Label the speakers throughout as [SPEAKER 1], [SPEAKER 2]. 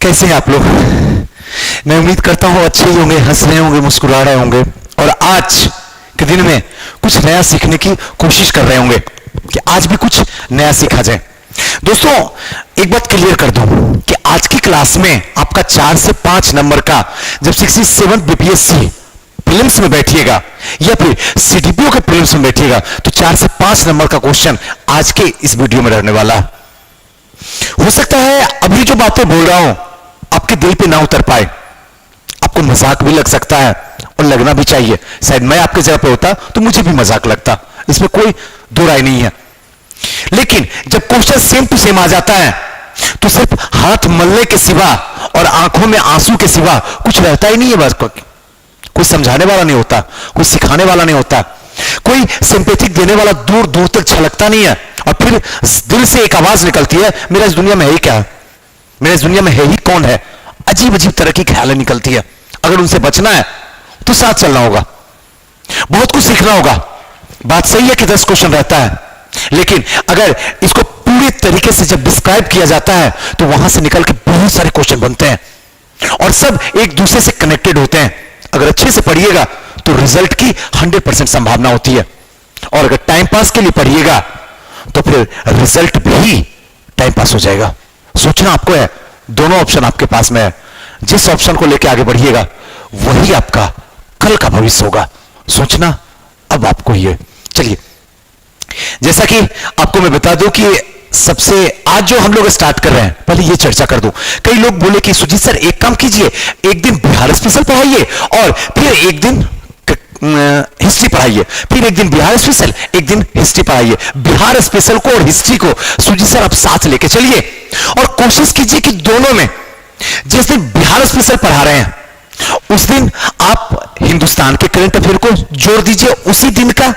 [SPEAKER 1] कैसे हैं आप लोग? मैं उम्मीद करता हूं अच्छे ही होंगे, हंस रहे होंगे, मुस्कुरा रहे होंगे और आज के दिन में कुछ नया सीखने की कोशिश कर रहे होंगे कि आज भी कुछ नया सीखा जाए। दोस्तों, एक बात क्लियर कर दूं कि आज की क्लास में आपका 4 से 5 नंबर का जब 67 बीपीएससी प्रीलिम्स में बैठिएगा या फिर सीडीपीओ के प्रीलिम्स में बैठिएगा तो 4 से 5 नंबर का क्वेश्चन आज के इस वीडियो में रहने वाला। हो सकता है अभी जो बातें बोल रहा हूं आपके दिल पे ना उतर पाए, आपको मजाक भी लग सकता है और लगना भी चाहिए। शायद मैं आपके जगह पे होता तो मुझे भी मजाक लगता, इसमें कोई दो राय नहीं है। लेकिन जब क्वेश्चन सेम टू सेम आ जाता है तो सिर्फ हाथ मलने के सिवा और आंखों में आंसू के सिवा कुछ रहता ही नहीं है। बस कोई समझाने वाला नहीं होता, कोई सिखाने वाला नहीं होता, कोई सिंपैथिक देने वाला दूर दूर तक छलकता नहीं है। और फिर दिल से एक आवाज निकलती है, मेरा इस दुनिया में है ही क्या, मेरा इस दुनिया में है ही कौन है। अजीब अजीब तरह की ख्यालें निकलती है। अगर उनसे बचना है तो साथ चलना होगा, बहुत कुछ सीखना होगा। बात सही है कि 10 क्वेश्चन रहता है, लेकिन अगर इसको पूरी तरीके से जब डिस्क्राइब किया जाता है तो वहां से निकल के बहुत सारे क्वेश्चन बनते हैं और सब एक दूसरे से कनेक्टेड होते हैं। अगर अच्छे से पढ़िएगा तो रिजल्ट की 100% संभावना होती है और अगर टाइम पास के लिए पढ़िएगा तो फिर रिजल्ट भी टाइम पास हो जाएगा। सोचना आपको है, दोनों ऑप्शन आपके पास में है। जिस ऑप्शन को लेकर आगे बढ़िएगा वही आपका कल का भविष्य होगा। सोचना अब आपको ही है। चलिए, जैसा कि आपको मैं बता दूं कि सबसे आज जो हम लोग स्टार्ट कर रहे हैं, पहले ये चर्चा कर दूं। कई लोग बोले कि सुजीत सर एक काम कीजिए, एक दिन बिहार स्पेशल पढ़ाइए और फिर एक दिन हिस्ट्री पढ़ाइए, फिर एक दिन बिहार स्पेशल, एक दिन हिस्ट्री पढ़ाइए। बिहार स्पेशल को और हिस्ट्री को सुजीत सर आप साथ लेके चलिए और कोशिश कीजिए कि दोनों में जिस दिन बिहार स्पेशल पढ़ा रहे हैं उस दिन आप हिंदुस्तान के करंट अफेयर को जोड़ दीजिए उसी दिन का,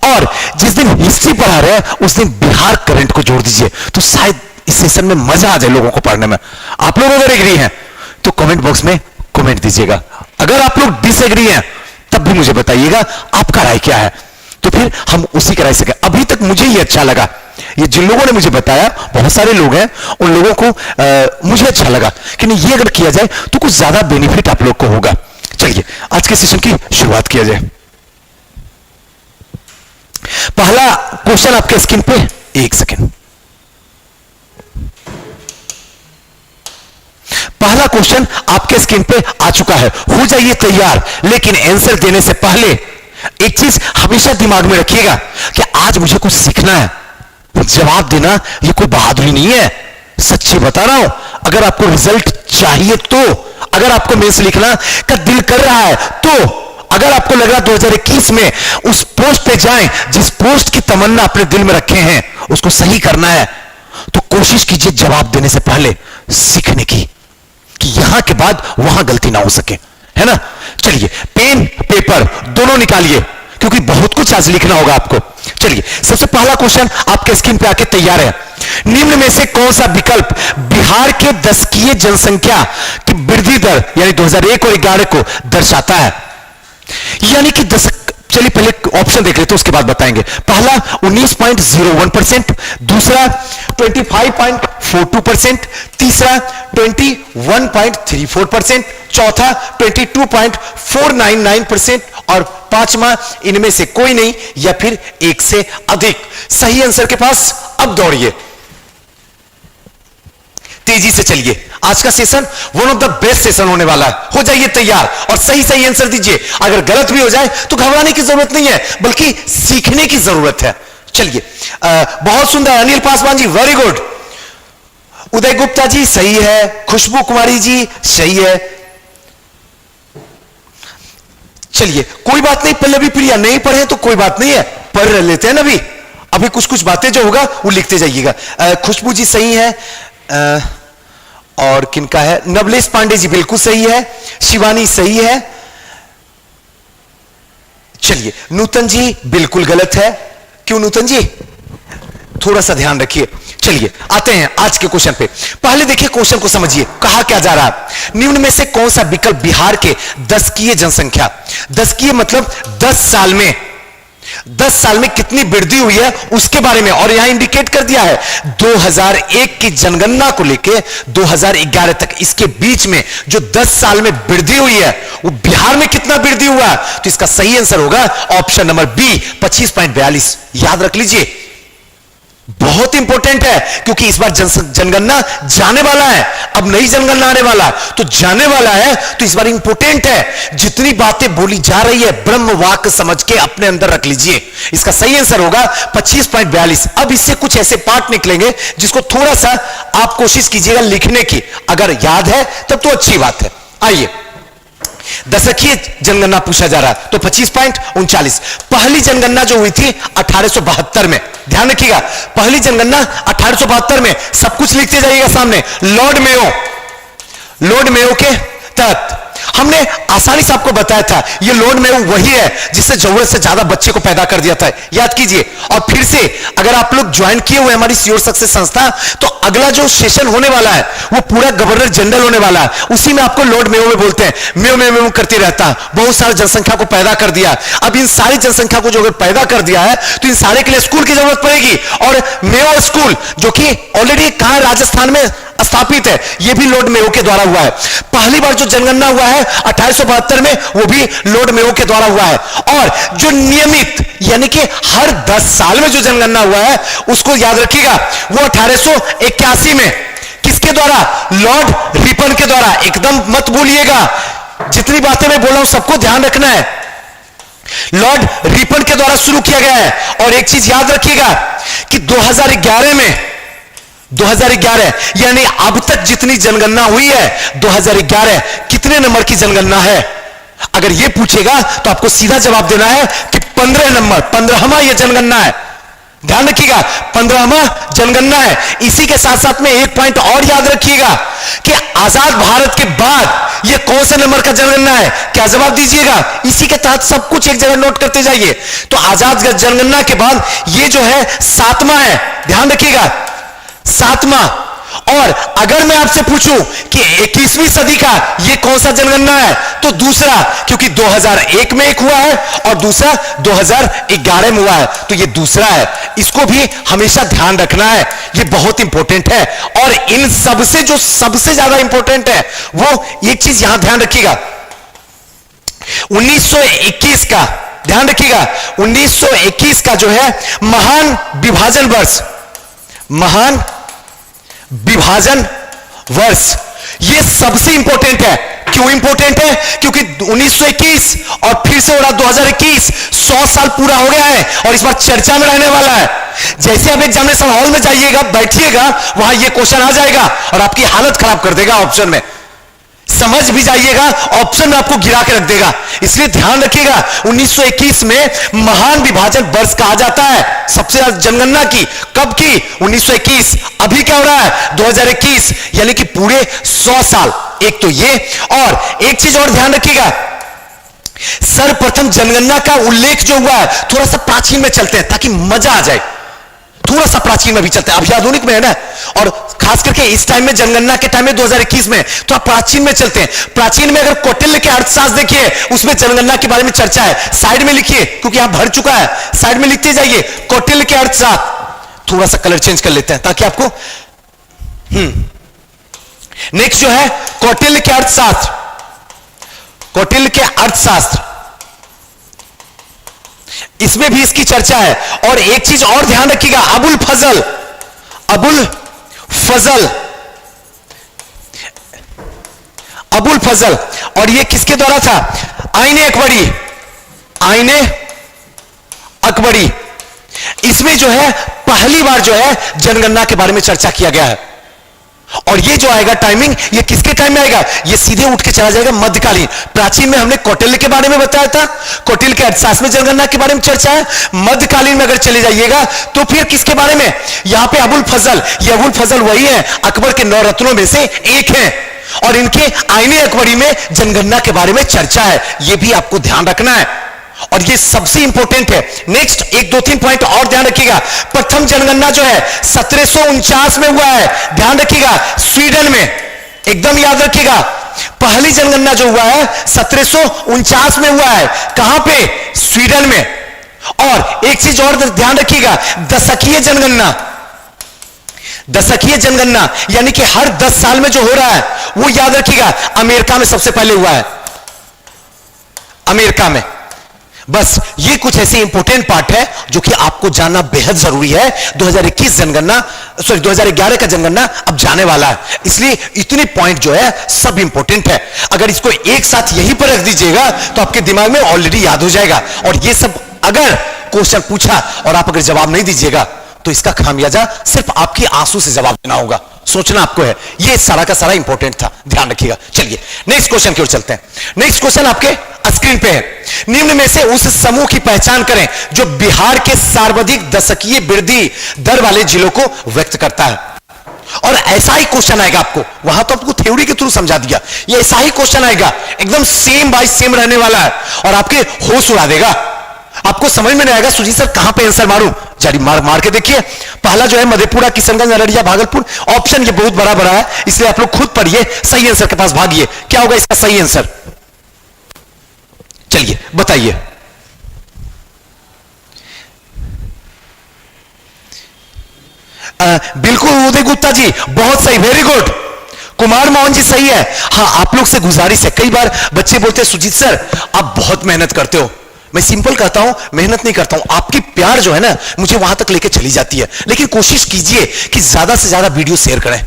[SPEAKER 1] और जिस दिन हिस्ट्री पढ़ा रहे हैं उस दिन बिहार करंट को जोड़ दीजिए। तो शायद इस सेशन में मजा आ जाए लोगों को पढ़ने में। आप लोग अगर एग्री हैं तो कमेंट बॉक्स में कमेंट दीजिएगा। अगर आप लोग डिसएग्री हैं तब भी मुझे बताइएगा आपका राय क्या है, तो फिर हम उसी का राय से। अभी तक मुझे ये अच्छा लगा, ये जिन लोगों ने मुझे बताया, बहुत सारे लोग हैं, उन लोगों को मुझे अच्छा लगा कि नहीं, ये अगर किया जाए तो कुछ ज्यादा बेनिफिट आप लोग को होगा। चलिए आज के सेशन की शुरुआत किया जाए। पहला क्वेश्चन आपके स्क्रीन पे, एक सेकेंड। पहला क्वेश्चन आपके स्क्रीन पे आ चुका है, हो जाइए तैयार। लेकिन आंसर देने से पहले एक चीज हमेशा दिमाग में रखिएगा कि आज मुझे कुछ सीखना है। जवाब देना ये कोई बहादुरी नहीं है, सच्ची बता रहा हूं। अगर आपको रिजल्ट चाहिए तो, अगर आपको मेंस लिखना का दिल कर रहा है तो, अगर आपको लग रहा है 2021 में उस पोस्ट पे जाएं जिस पोस्ट की तमन्ना अपने दिल में रखे हैं उसको सही करना है, तो कोशिश कीजिए जवाब देने से पहले सीखने की, कि यहां के बाद वहां गलती ना हो सके, है ना। चलिए पेन पेपर दोनों निकालिए क्योंकि बहुत कुछ आज लिखना होगा आपको। चलिए सबसे पहला क्वेश्चन आपके स्क्रीन पे आके तैयार है। निम्न में से कौन सा विकल्प बिहार के दशकीय जनसंख्या की वृद्धि दर यानी 2001 और 11 को दर्शाता है? यानी कि चलिए पहले ऑप्शन देख लेते हैं उसके बाद बताएंगे। पहला 19.01%, दूसरा 25.42%, तीसरा 21.34%, चौथा 22.499% और पांचवा इनमें से कोई नहीं या फिर एक से अधिक। सही आंसर के पास अब दौड़िए, तेजी से चलिए। आज का session one of the best session होने वाला है। हो जाइए तैयार और सही सही आंसर दीजिए। अगर गलत भी हो जाए तो घबराने की जरूरत नहीं है, बल्कि सीखने की जरूरत है। चलिए बहुत सुंदर अनिल पासवान जी, वेरी गुड। उदय गुप्ता जी सही है, खुशबू कुमारी जी सही है। चलिए कोई बात नहीं, पल्लवी प्रिया नहीं पढ़े तो कोई बात नहीं है, पढ़ लेते हैं ना। अभी कुछ कुछ बातें जो होगा वो लिखते जाइएगा। खुशबू जी सही है, और किनका है, नवलेश पांडे जी बिल्कुल सही है, शिवानी सही है। चलिए नूतन जी बिल्कुल गलत है। क्यों नूतन जी, थोड़ा सा ध्यान रखिए। चलिए आते हैं आज के क्वेश्चन पे। पहले देखिए क्वेश्चन को समझिए, कहा क्या जा रहा है। निम्न में से कौन सा विकल्प बिहार के दशकीय जनसंख्या, दशकीय मतलब 10 साल में 10 साल में कितनी वृद्धि हुई है उसके बारे में, और यहां इंडिकेट कर दिया है 2001 की जनगणना को लेके 2011 तक, इसके बीच में जो 10 साल में वृद्धि हुई है वो बिहार में कितना वृद्धि हुआ है। तो इसका सही आंसर होगा ऑप्शन नंबर बी 25.42। याद रख लीजिए, बहुत इंपॉर्टेंट है, क्योंकि इस बार जनगणना जाने वाला है, अब नई जनगणना आने वाला है, तो जाने वाला है, तो इस बार इंपॉर्टेंट है। जितनी बातें बोली जा रही है ब्रह्म वाक्य समझ के अपने अंदर रख लीजिए। इसका सही आंसर होगा 25.42। अब इससे कुछ ऐसे पार्ट निकलेंगे जिसको थोड़ा सा आप कोशिश कीजिएगा लिखने की, अगर याद है तब तो अच्छी बात है। आइए, दशकीय जनगणना पूछा जा रहा है, तो 25.39। पहली जनगणना जो हुई थी 1872 में, ध्यान रखिएगा, पहली जनगणना 1872 में, सब कुछ लिखते जाइएगा सामने। लॉर्ड मेयो के तहत हमने आसानी से आपको बताया था, ये लॉर्ड मेयो वही है जिससे जरूरत से ज्यादा बच्चे को पैदा कर दिया था, याद कीजिए। और फिर से अगर आप लोग ज्वाइन किए हुए हमारी योर सक्सेस संस्था, तो अगला जो सेशन होने वाला है वो पूरा गवर्नर जनरल होने वाला है, उसी में आपको लॉर्ड मेयो में बोलते हैं, मेयो करते रहता है, बहुत सारी जनसंख्या को पैदा कर दिया। अब इन सारी जनसंख्या को जो अगर पैदा कर दिया है तो इन सारे के लिए स्कूल की जरूरत पड़ेगी, और मेयो स्कूल जो कि ऑलरेडी कहां, राजस्थान में स्थापित है, यह भी लॉर्ड मेयो के द्वारा हुआ है। पहली बार जो जनगणना हुआ है 1872 में, वो भी लॉर्ड मेयो के द्वारा हुआ है। और जो नियमित यानी कि हर 10 साल में जो जनगणना हुआ है उसको याद रखिएगा, वो 1881 में किसके द्वारा, लॉर्ड रिपन के द्वारा। एकदम मत भूलिएगा, जितनी बातें मैं बोल रहा हूं सबको ध्यान रखना है, लॉर्ड रिपन के द्वारा शुरू किया गया है। और एक चीज याद रखिएगा कि 2011 यानी अब तक जितनी जनगणना हुई है 2011 कितने नंबर की जनगणना है, अगर यह पूछेगा तो आपको सीधा जवाब देना है कि 15 नंबर, 15वां यह जनगणना है। ध्यान रखिएगा, 15वां जनगणना है। इसी के साथ साथ में एक पॉइंट और याद रखिएगा कि आजाद भारत के बाद यह कौन से नंबर का जनगणना है, क्या जवाब दीजिएगा। इसी के तहत सब कुछ एक जगह नोट करते जाइए। तो आजाद जनगणना के बाद यह जो है 7वां है, ध्यान रखिएगा, 7वां। और अगर मैं आपसे पूछूं कि 21वीं सदी का यह कौन सा जनगणना है, तो दूसरा, क्योंकि 2001 में एक हुआ है और दूसरा 2011 में हुआ है, तो यह दूसरा है। इसको भी हमेशा ध्यान रखना है, यह बहुत इंपॉर्टेंट है। और इन सबसे जो सबसे ज्यादा इंपॉर्टेंट है वो एक चीज यहां ध्यान रखिएगा, 1921 का ध्यान रखिएगा, 1921 का जो है महान विभाजन वर्ष, महान विभाजन वर्ष, यह सबसे इंपॉर्टेंट है। क्यों इंपॉर्टेंट है, क्योंकि 1921 और फिर से हो रहा 2021, 100 साल पूरा हो गया है और इस बार चर्चा में रहने वाला है। जैसे आप एग्जामिनेशन हॉल में जाइएगा, बैठिएगा, वहां यह क्वेश्चन आ जाएगा और आपकी हालत खराब कर देगा। ऑप्शन में समझ भी जाइएगा, ऑप्शन में आपको गिरा के रख देगा। इसलिए ध्यान रखिएगा, 1921 में महान विभाजन वर्ष कहा जाता है सबसे ज्यादा जनगणना की। कब की, 1921। अभी क्या हो रहा है, 2021, यानी कि पूरे 100 साल। एक तो ये, और एक चीज और ध्यान रखिएगा, सर्वप्रथम जनगणना का उल्लेख जो हुआ है, थोड़ा सा प्राचीन में चलते हैं ताकि मजा आ जाए, थोड़ा सा प्राचीन में भी चलते हैं। अभी आधुनिक में है ना, और खास करके इस टाइम में जनगणना के टाइम में 2021 में तो आप प्राचीन में चलते हैं। प्राचीन में अगर कौटिल्य के अर्थशास्त्र देखिए, उसमें जनगणना के बारे में चर्चा है। साइड में लिखिए, क्योंकि यहां भर चुका है, साइड में लिखते जाइए कौटिल्य के अर्थशास्त्र। थोड़ा सा कलर चेंज कर लेते हैं ताकि आपको नेक्स्ट जो है कौटिल्य के अर्थशास्त्र, कौटिल्य के अर्थशास्त्र, इसमें भी इसकी चर्चा है। और एक चीज और ध्यान रखिएगा, अबुल फजल, अबुल फजल, अबुल फजल, और ये किसके द्वारा था, आईने अकबरी, आईने अकबरी। इसमें जो है पहली बार जो है जनगणना के बारे में चर्चा किया गया है। और ये जो आएगा टाइमिंग, ये किसके टाइम में आएगा, ये सीधे उठ के चला जाएगा मध्यकालीन। प्राचीन में हमने कौटिल्य के बारे में बताया था, कौटिल्य के अर्थशास्त्र में जनगणना के बारे में चर्चा है। मध्यकालीन में अगर चले जाइएगा तो फिर किसके बारे में, यहां पे अबुल फजल, ये अबुल फजल वही है, अकबर के 9 रत्नों में से एक है, और इनके आईने अकबरी में जनगणना के बारे में चर्चा है। यह भी आपको ध्यान रखना है, और ये सबसे इंपॉर्टेंट है। नेक्स्ट 1-2-3 पॉइंट और ध्यान रखिएगा। प्रथम जनगणना जो है 1749 में हुआ है, ध्यान रखिएगा, स्वीडन में, एकदम याद रखिएगा। पहली जनगणना जो हुआ है 1749 में हुआ है, कहां पे, स्वीडन में। और एक चीज और ध्यान रखिएगा, दशकीय जनगणना, दशकीय जनगणना यानी कि हर 10 साल में जो हो रहा है वो याद रखिएगा अमेरिका में सबसे पहले हुआ है, अमेरिका में। बस ये कुछ ऐसे इंपॉर्टेंट पार्ट है जो कि आपको जानना बेहद जरूरी है। 2021 जनगणना, सॉरी 2011 का जनगणना अब जाने वाला है, इसलिए इतने पॉइंट जो है सब इंपॉर्टेंट है। अगर इसको एक साथ यहीं पर रख दीजिएगा तो आपके दिमाग में ऑलरेडी याद हो जाएगा। और ये सब अगर क्वेश्चन पूछा और आप अगर जवाब नहीं दीजिएगा तो इसका खामियाजा सिर्फ आपकी आंसू से जवाब देना होगा। सोचना आपको है, ये सारा का सारा इंपॉर्टेंट था, ध्यान रखिएगा। चलिए नेक्स्ट क्वेश्चन की ओर चलते हैं। नेक्स्ट क्वेश्चन आपके स्क्रीन पे है। निम्न में से उस समूह की पहचान करें जो बिहार के सर्वाधिक दशकीय वृद्धि दर वाले जिलों को व्यक्त करता है। और ऐसा ही क्वेश्चन आएगा आपको, वहां तो आपको थ्योरी के थ्रू समझा दिया, ये ऐसा ही क्वेश्चन आएगा, एकदम सेम बाय सेम रहने वाला है और आपके होश उड़ा देगा। आपको समझ में नहीं आएगा सुजीत सर कहां पे आंसर मारूं, जारी मार के देखिए। पहला जो है मधेपुरा, किशनगंज, अररिया, भागलपुर। ऑप्शन ये बहुत बड़ा बड़ा है, इसलिए आप लोग खुद पढ़िए, सही आंसर के पास भागिए। क्या होगा इसका सही आंसर, चलिए बताइए। बिल्कुल उदय गुप्ता जी, बहुत सही, वेरी गुड। कुमार मोहन जी सही है। हाँ, आप लोग से गुजारिश है, कई बार बच्चे बोलते हैं सुजीत सर आप बहुत मेहनत करते हो। मैं सिंपल कहता हूं, मेहनत नहीं करता हूं, आपकी प्यार जो है ना मुझे वहां तक लेके चली जाती है। लेकिन कोशिश कीजिए कि ज्यादा से ज्यादा वीडियो शेयर करें,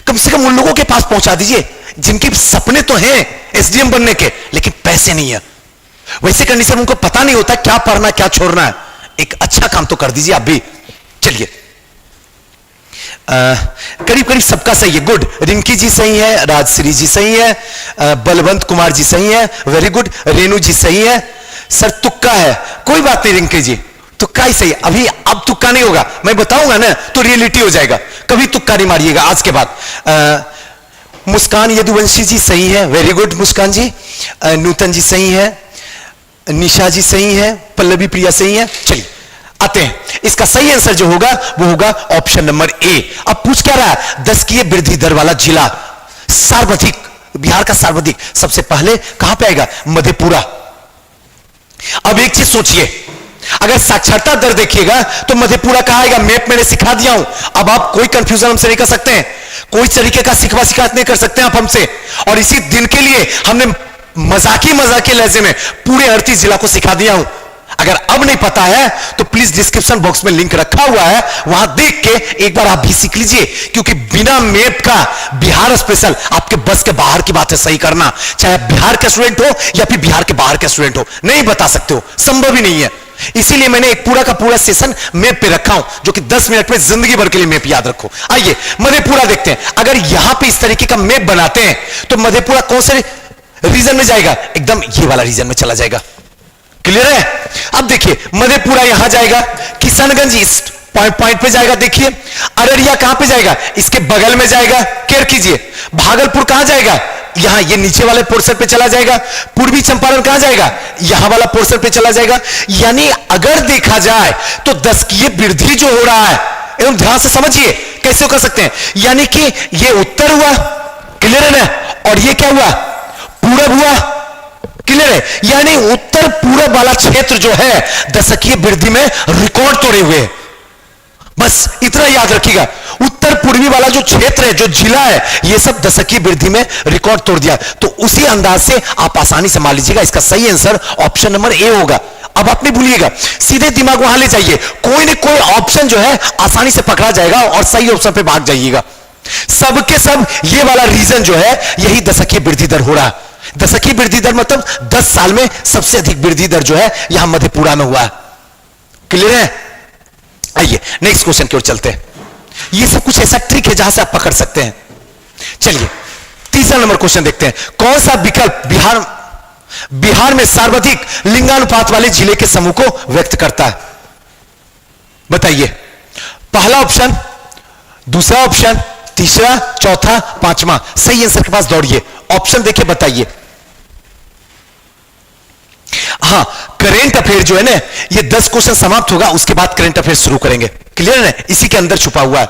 [SPEAKER 1] कम से कम उन लोगों के पास पहुंचा दीजिए जिनके सपने तो हैं एसडीएम बनने के, लेकिन पैसे नहीं है। वैसे कंडीशन उनको पता नहीं होता क्या पढ़ना क्या छोड़ना है। एक अच्छा काम तो कर दीजिए आप भी। चलिए करीब करीब सबका सही है, गुड। रिंकी जी सही है, राजश्री जी सही है, बलवंत कुमार जी सही है, वेरी गुड। रेणु जी सही है। सर तुक्का है, कोई बात नहीं रिंकी जी, तुक्का ही सही है। अभी अब तुक्का नहीं होगा, मैं बताऊंगा ना तो रियलिटी हो जाएगा, कभी तुक्का नहीं मारिएगा आज के बाद। मुस्कान यदुवंशी जी सही है, वेरी गुड मुस्कान जी। नूतन जी सही है, निशा जी सही है, पल्लवी प्रिया सही है। चलिए आते हैं, इसका सही आंसर जो होगा वो होगा ऑप्शन नंबर ए। अब पूछ क्या रहा है, दशकीय वृद्धि दर वाला जिला सर्वाधिक, बिहार का सर्वाधिक सबसे पहले कहां पे आएगा, मधेपुरा। अब एक चीज सोचिए, अगर साक्षरता दर देखिएगा तो मधेपुरा कहां आएगा, मैप मैंने सिखा दिया हूं। अब आप कोई कंफ्यूजन हमसे नहीं कर सकते हैं, कोई तरीके का सिखवा शिकायत नहीं कर सकते आप हमसे। और इसी दिन के लिए हमने मजाकी लहजे में पूरे 38 जिला को सिखा दिया हूं। अगर अब नहीं पता है तो प्लीज डिस्क्रिप्शन बॉक्स में लिंक रखा हुआ है, वहां देख के एक बार आप भी सीख लीजिए। क्योंकि बिना मैप का बिहार स्पेशल आपके बस के बाहर की बात है सही करना, चाहे बिहार का स्टूडेंट हो या फिर बिहार के बाहर का स्टूडेंट हो, नहीं बता सकते हो, संभव ही नहीं है। इसीलिए मैंने एक पूरा का पूरा सेशन मैप पे रखा हूं, जो कि 10 मिनट में जिंदगी भर के लिए मैप याद रखो। आइए मधेपुरा देखते हैं। अगर यहां पे इस तरीके का मैप बनाते हैं तो मधेपुरा कौन से रीजन में जाएगा, एकदम ये वाला रीजन में चला जाएगा। क्लियर है। अब देखिए मधेपुरा यहां जाएगा, किशनगंज इस पॉइंट पे जाएगा, देखिए अररिया कहां पे जाएगा, इसके बगल में जाएगा, केयर कीजिए। भागलपुर कहां जाएगा, यहां ये नीचे वाले पोर्शन पे चला जाएगा। पूर्वी चंपारण कहां जाएगा, यहां वाला पोर्शन पे चला जाएगा। यानी अगर देखा जाए तो दशकीय वृद्धि जो हो रहा है, एकदम ध्यान से समझिए कैसे कर सकते हैं। यानी कि ये उत्तर हुआ, क्लियर है ना, और ये क्या हुआ, पूरब हुआ, क्लियर है। यानी उत्तर पूरब वाला क्षेत्र जो है दशकीय वृद्धि में रिकॉर्ड तोड़े हुए। बस इतना याद रखिएगा, उत्तर पूर्वी वाला जो क्षेत्र है, जो जिला है, ये सब दशकीय वृद्धि में रिकॉर्ड तोड़ दिया। तो उसी अंदाज से आप आसानी से मान लीजिएगा इसका सही आंसर ऑप्शन नंबर ए होगा। अब आप नहीं भूलिएगा, सीधे दिमाग वहां ले जाइए, कोई ना कोई ऑप्शन जो है आसानी से पकड़ा जाएगा और सही ऑप्शन पे भाग जाइएगा। सबके सब ये वाला रीजन जो है यही दशकीय वृद्धि दर हो रहा है। दशकीय वृद्धि दर मतलब 10 साल में सबसे अधिक वृद्धि दर जो है यहां मधेपुरा में हुआ है। क्लियर है। आइए नेक्स्ट क्वेश्चन की ओर चलते हैं। ये सब कुछ ऐसा ट्रिक है जहां से आप पकड़ सकते हैं। चलिए तीसरा नंबर क्वेश्चन देखते हैं। कौन सा विकल्प बिहार में सर्वाधिक लिंगानुपात वाले जिले के समूह को व्यक्त करता है, बताइए। पहला ऑप्शन, दूसरा ऑप्शन, तीसरा, चौथा, पांचवा। सही आंसर के पास दौड़िए, ऑप्शन देखिए, बताइए। हां, करेंट अफेयर जो है ना, ये 10 क्वेश्चन समाप्त होगा, उसके बाद करेंट अफेयर शुरू करेंगे। क्लियर है ना, इसी के अंदर छुपा हुआ है।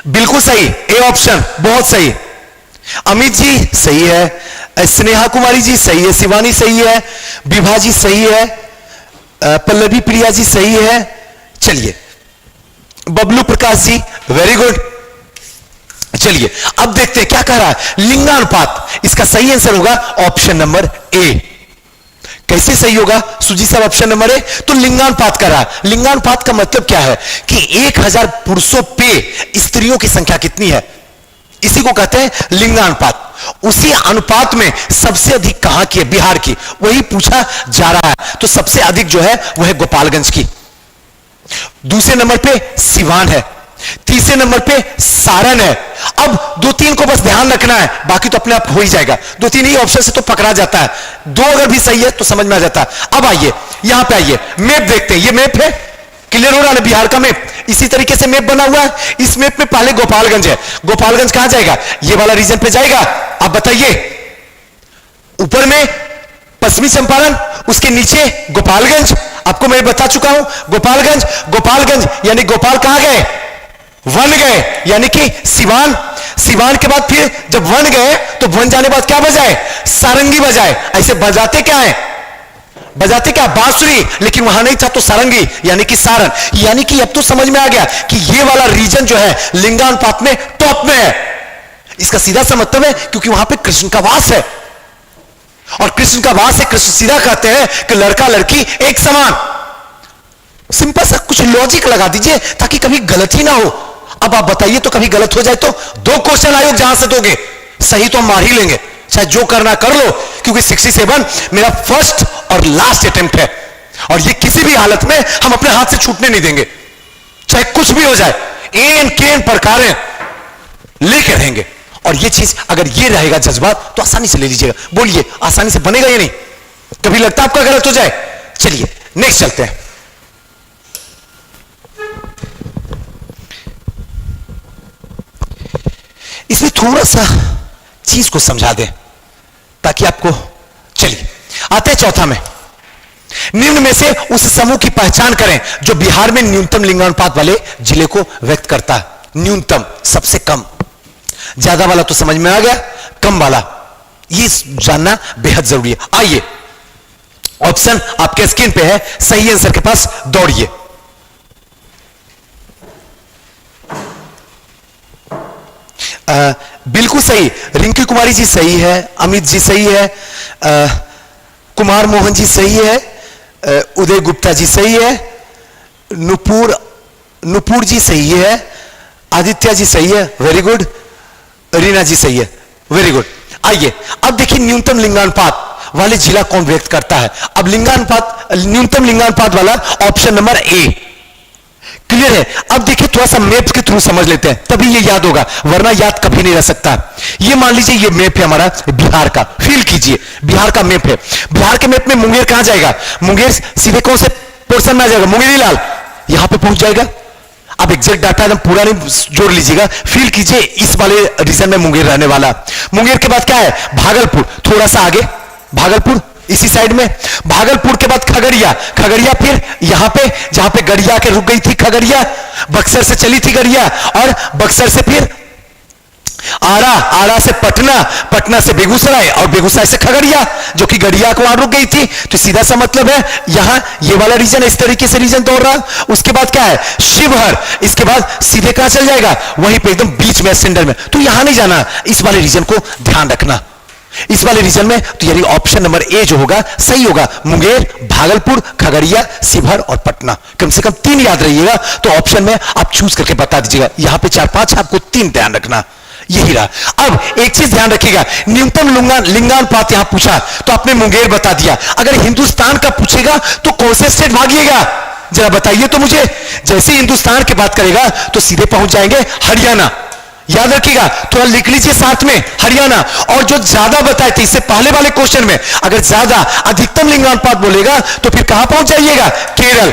[SPEAKER 1] बिल्कुल सही, ए ऑप्शन बहुत सही। अमित जी सही है, स्नेहा कुमारी जी सही है, शिवानी सही है, विभा जी सही है, पल्लवी प्रिया जी सही है। चलिए बबलू प्रकाश जी वेरी गुड। चलिए अब देखते हैं क्या कह रहा है, लिंगानुपात। इसका सही आंसर होगा ऑप्शन नंबर ए। कैसे सही होगा सुजी साहब ऑप्शन नंबर ए? तो लिंगानुपात कर रहा है। लिंगानुपात का मतलब क्या है कि 1000 पुरुषों पे स्त्रियों की संख्या कितनी है, इसी को कहते हैं लिंगानुपात। उसी अनुपात में सबसे अधिक कहां की है, बिहार की, वही पूछा जा रहा है। तो सबसे अधिक जो है वह है गोपालगंज की, दूसरे नंबर पे सिवान है, तीसरे नंबर पे सारण है। अब 2-3 को बस ध्यान रखना है, बाकी तो अपने आप हो ही जाएगा। 2-3 ही ऑप्शन से तो पकड़ा जाता है, 2 अगर भी सही है तो समझ में आ जाता है। अब आइए यहां पे, आइए मैप देखते हैं। ये मैप है, क्लियर हो रहा है बिहार का मैप। इसी तरीके से मैप बना हुआ है। इस मैप में पहले गोपालगंज है। गोपालगंज कहां जाएगा, ये वाला रीजन पे जाएगा। अब बताइए, ऊपर में पश्चिमी चंपारण, उसके नीचे गोपालगंज। आपको मैं बता चुका हूं गोपालगंज। गोपालगंज यानी गोपाल कहां गए, वन गए, यानी कि सिवान। सिवान के बाद फिर जब वन गए तो वन जाने बाद क्या बजाए, सारंगी बजाए। ऐसे बजाते क्या है, बजाते क्या, बांसुरी, लेकिन वहां नहीं था तो सारंगी यानी कि सारण। यानी कि अब तो समझ में आ गया कि ये वाला रीजन जो है लिंगानुपात में टॉप में है। इसका सीधा सा मतलब है क्योंकि वहां पे कृष्ण का वास है, और कृष्ण का वास है। कृष्ण सीधा कहते हैं कि लड़का लड़की एक समान। सिंपल सा कुछ लॉजिक लगा दीजिए ताकि कभी गलत ही ना हो। अब आप बताइए तो कभी गलत हो जाए तो 2 क्वेश्चन आयोग जहां से दोगे सही तो हम मार ही लेंगे, चाहे जो करना कर लो, क्योंकि 67 मेरा फर्स्ट और लास्ट अटेम्प्ट है, और ये किसी भी हालत में हम अपने हाथ से छूटने नहीं देंगे, चाहे कुछ भी हो जाए। एन केन प्रकार लेके रहेंगे, और ये चीज अगर ये रहेगा जज्बात तो आसानी से ले लीजिएगा। बोलिए आसानी से बनेगा ये नहीं, कभी लगता आपका गलत हो जाए। चलिए नेक्स्ट चलते हैं। इसमें थोड़ा सा चीज को समझा दें ताकि आपको, चलिए आते हैं चौथा में। निम्न में से उस समूह की पहचान करें जो बिहार में न्यूनतम लिंगानुपात वाले जिले को व्यक्त करता है। न्यूनतम, सबसे कम, ज्यादा वाला तो समझ में आ गया, कम वाला ये जानना बेहद जरूरी है। आइए ऑप्शन आपके स्क्रीन पे है, सही आंसर के पास दौड़िए। बिल्कुल सही, रिंकी कुमारी जी सही है, अमित जी सही है, कुमार मोहन जी सही है, उदय गुप्ता जी सही है, नुपुर जी सही है, आदित्य जी सही है, वेरी गुड, रीना जी सही है, वेरी गुड। आइए अब देखिए न्यूनतम लिंगानुपात वाले जिला कौन व्यक्त करता है। अब लिंगानुपात, न्यूनतम लिंगानुपात वाला ऑप्शन नंबर ए, क्लियर है। अब देखिए थोड़ा सा मैप के थ्रू समझ लेते हैं, तभी ये याद होगा, वरना याद कभी नहीं रह सकता। ये मान लीजिए ये मैप है हमारा बिहार का, फील कीजिए बिहार का मैप है। बिहार के मैप में मुंगेर कहां जाएगा, मुंगेर सीधे कौन से पोर्शन में आ जाएगा, मुंगेरी लाल यहां पे पहुंच जाएगा। अब एग्जैक्ट डाटा एकदम पूरा नहीं जोड़ लीजिएगा, फील कीजिए इस वाले रीजन में मुंगेर रहने वाला। मुंगेर के बाद क्या है, भागलपुर, थोड़ा सा आगे भागलपुर इसी साइड में, भागलपुर के बाद खगड़िया, खगड़िया फिर यहां पे जहां पे गड़िया के रुक गई थी खगड़िया, बक्सर से चली थी गड़िया, और बक्सर से फिर आरा, आरा से पटना, पटना से बेगूसराय, और बेगूसराय से खगड़िया जो कि गड़िया को वहां रुक गई थी। तो सीधा सा मतलब है यहां ये वाला रीजन, इस तरीके से रीजन दौड़ रहा। उसके बाद क्या है, शिवहर, इसके बाद सीधे कहां चल जाएगा, वहीं पे एकदम बीच में सेंटर में। तो यहां नहीं जाना, इस वाले रीजन को ध्यान रखना, इस वाले रीजन में। तो यानी ऑप्शन नंबर ए जो होगा सही होगा, मुंगेर, भागलपुर, खगड़िया, शिवहर और पटना। कम से कम 3 याद रहिएगा, तो ऑप्शन में आप चूज करके बता दीजिएगा। यहां पे 4-5, आपको 3 ध्यान रखना, यही रहा। अब एक चीज ध्यान रखिएगा, न्यूनतम लिंगानुपात यहां पूछा तो आपने मुंगेर बता दिया। अगर हिंदुस्तान का पूछेगा तो कौन से स्टेट भागिएगा, जरा बताइए तो मुझे। जैसे हिंदुस्तान की बात करेगा तो सीधे पहुंच जाएंगे हरियाणा, याद रखिएगा, थोड़ा लिख लीजिए साथ में हरियाणा। और जो ज्यादा बताए थे इससे पहले वाले क्वेश्चन में, अगर ज्यादा अधिकतम लिंगानुपात बोलेगा तो फिर कहां पहुंच जाइएगा, केरल।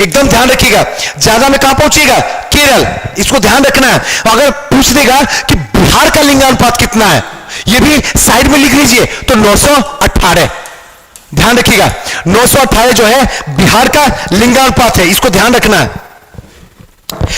[SPEAKER 1] एकदम ध्यान रखिएगा, ज्यादा में कहां पहुंचिएगा, केरल, इसको ध्यान रखना है। अगर पूछ देगा कि बिहार का लिंगानुपात कितना है, ये भी साइड में लिख लीजिए, तो 918, ध्यान रखिएगा 918 जो है बिहार का लिंगानुपात है, इसको ध्यान रखना है।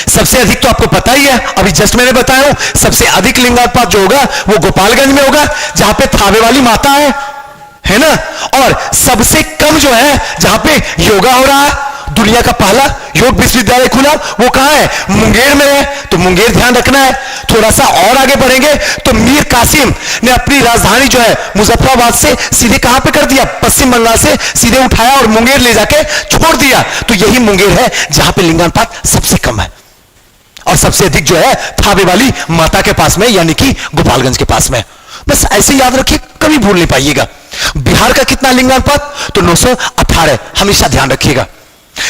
[SPEAKER 1] सबसे अधिक तो आपको पता ही है, अभी जस्ट मैंने बताया हूं, सबसे अधिक लिंगानुपात जो होगा वो गोपालगंज में होगा, जहां पे थावे वाली माता है ना। और सबसे कम जो है जहां पे योगा हो रहा है, दुनिया का पहला योग विश्वविद्यालय खुला, वो कहां है? मुंगेर में है। तो मुंगेर ध्यान रखना है। थोड़ा सा और आगे बढ़ेंगे तो मीर कासिम ने अपनी राजधानी जो है मुजफ्फराबाद से सीधे कहां पे कर दिया? पश्चिम बंगाल से सीधे उठाया और मुंगेर ले जाके छोड़ दिया। तो यही मुंगेर है जहां पे लिंगानुपात सबसे कम है, और सबसे अधिक जो है थावे वाली माता के पास में, यानी कि गोपालगंज के पास में। बस ऐसे याद रखिए, कभी भूल नहीं पाइएगा। बिहार का कितना लिंगानुपात? तो 918, हमेशा ध्यान रखिएगा।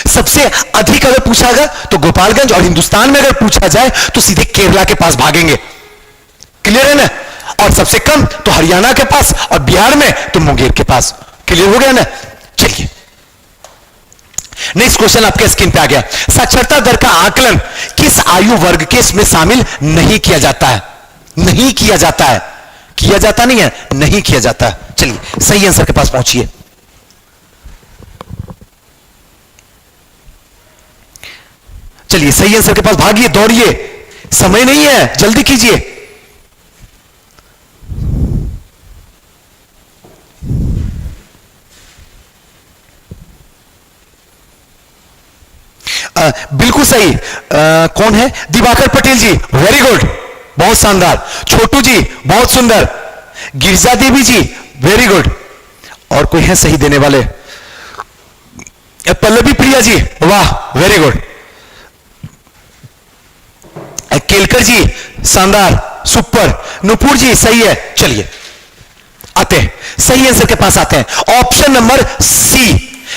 [SPEAKER 1] सबसे अधिक अगर पूछा गया तो गोपालगंज, और हिंदुस्तान में अगर पूछा जाए तो सीधे केरला के पास भागेंगे। क्लियर है ना? और सबसे कम तो हरियाणा के पास, और बिहार में तो मुंगेर के पास। क्लियर हो गया ना? चलिए नेक्स्ट क्वेश्चन आपके स्क्रीन पे आ गया। साक्षरता दर का आकलन किस आयु वर्ग के इसमें शामिल नहीं किया जाता है? नहीं किया जाता है, किया जाता नहीं है, नहीं किया जाता है। चलिए सही आंसर के पास पहुंचिए। चलिए सही आंसर के पास भागिए, दौड़िए, समय नहीं है, जल्दी कीजिए। बिल्कुल सही। कौन है? दिवाकर पटेल जी, वेरी गुड, बहुत शानदार। छोटू जी बहुत सुंदर। गिरजा देवी जी वेरी गुड। और कोई है सही देने वाले? पल्लवी प्रिया जी, वाह वेरी गुड। केलकर जी शानदार, सुपर। नुपुर जी सही है। चलिए आते हैं सही आंसर के पास आते हैं। ऑप्शन नंबर सी,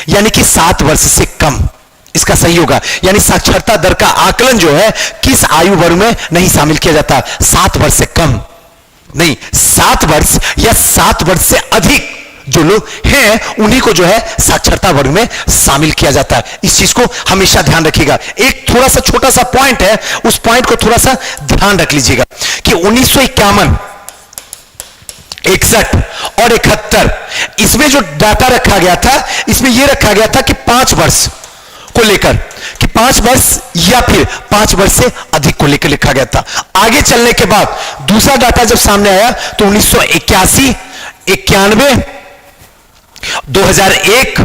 [SPEAKER 1] यानी कि 7 वर्ष से कम, इसका सही होगा। यानी साक्षरता दर का आकलन जो है किस आयु वर्ग में नहीं शामिल किया जाता? 7 वर्ष से कम नहीं, 7 वर्ष या 7 वर्ष से अधिक जो लोग हैं उन्हीं को जो है साक्षरता वर्ग में शामिल किया जाता है। इस चीज को हमेशा ध्यान रखिएगा। एक थोड़ा सा छोटा सा पॉइंट है, उस पॉइंट को थोड़ा सा ध्यान रख लीजिएगा कि 1951, 61 और 71 इसमें जो डाटा रखा गया था, इसमें यह रखा गया था कि 5 वर्ष को लेकर, कि 5 वर्ष या फिर 5 वर्ष से अधिक को लेकर लिखा गया था। आगे चलने के बाद दूसरा डाटा जब सामने आया तो 1981, 91, 2001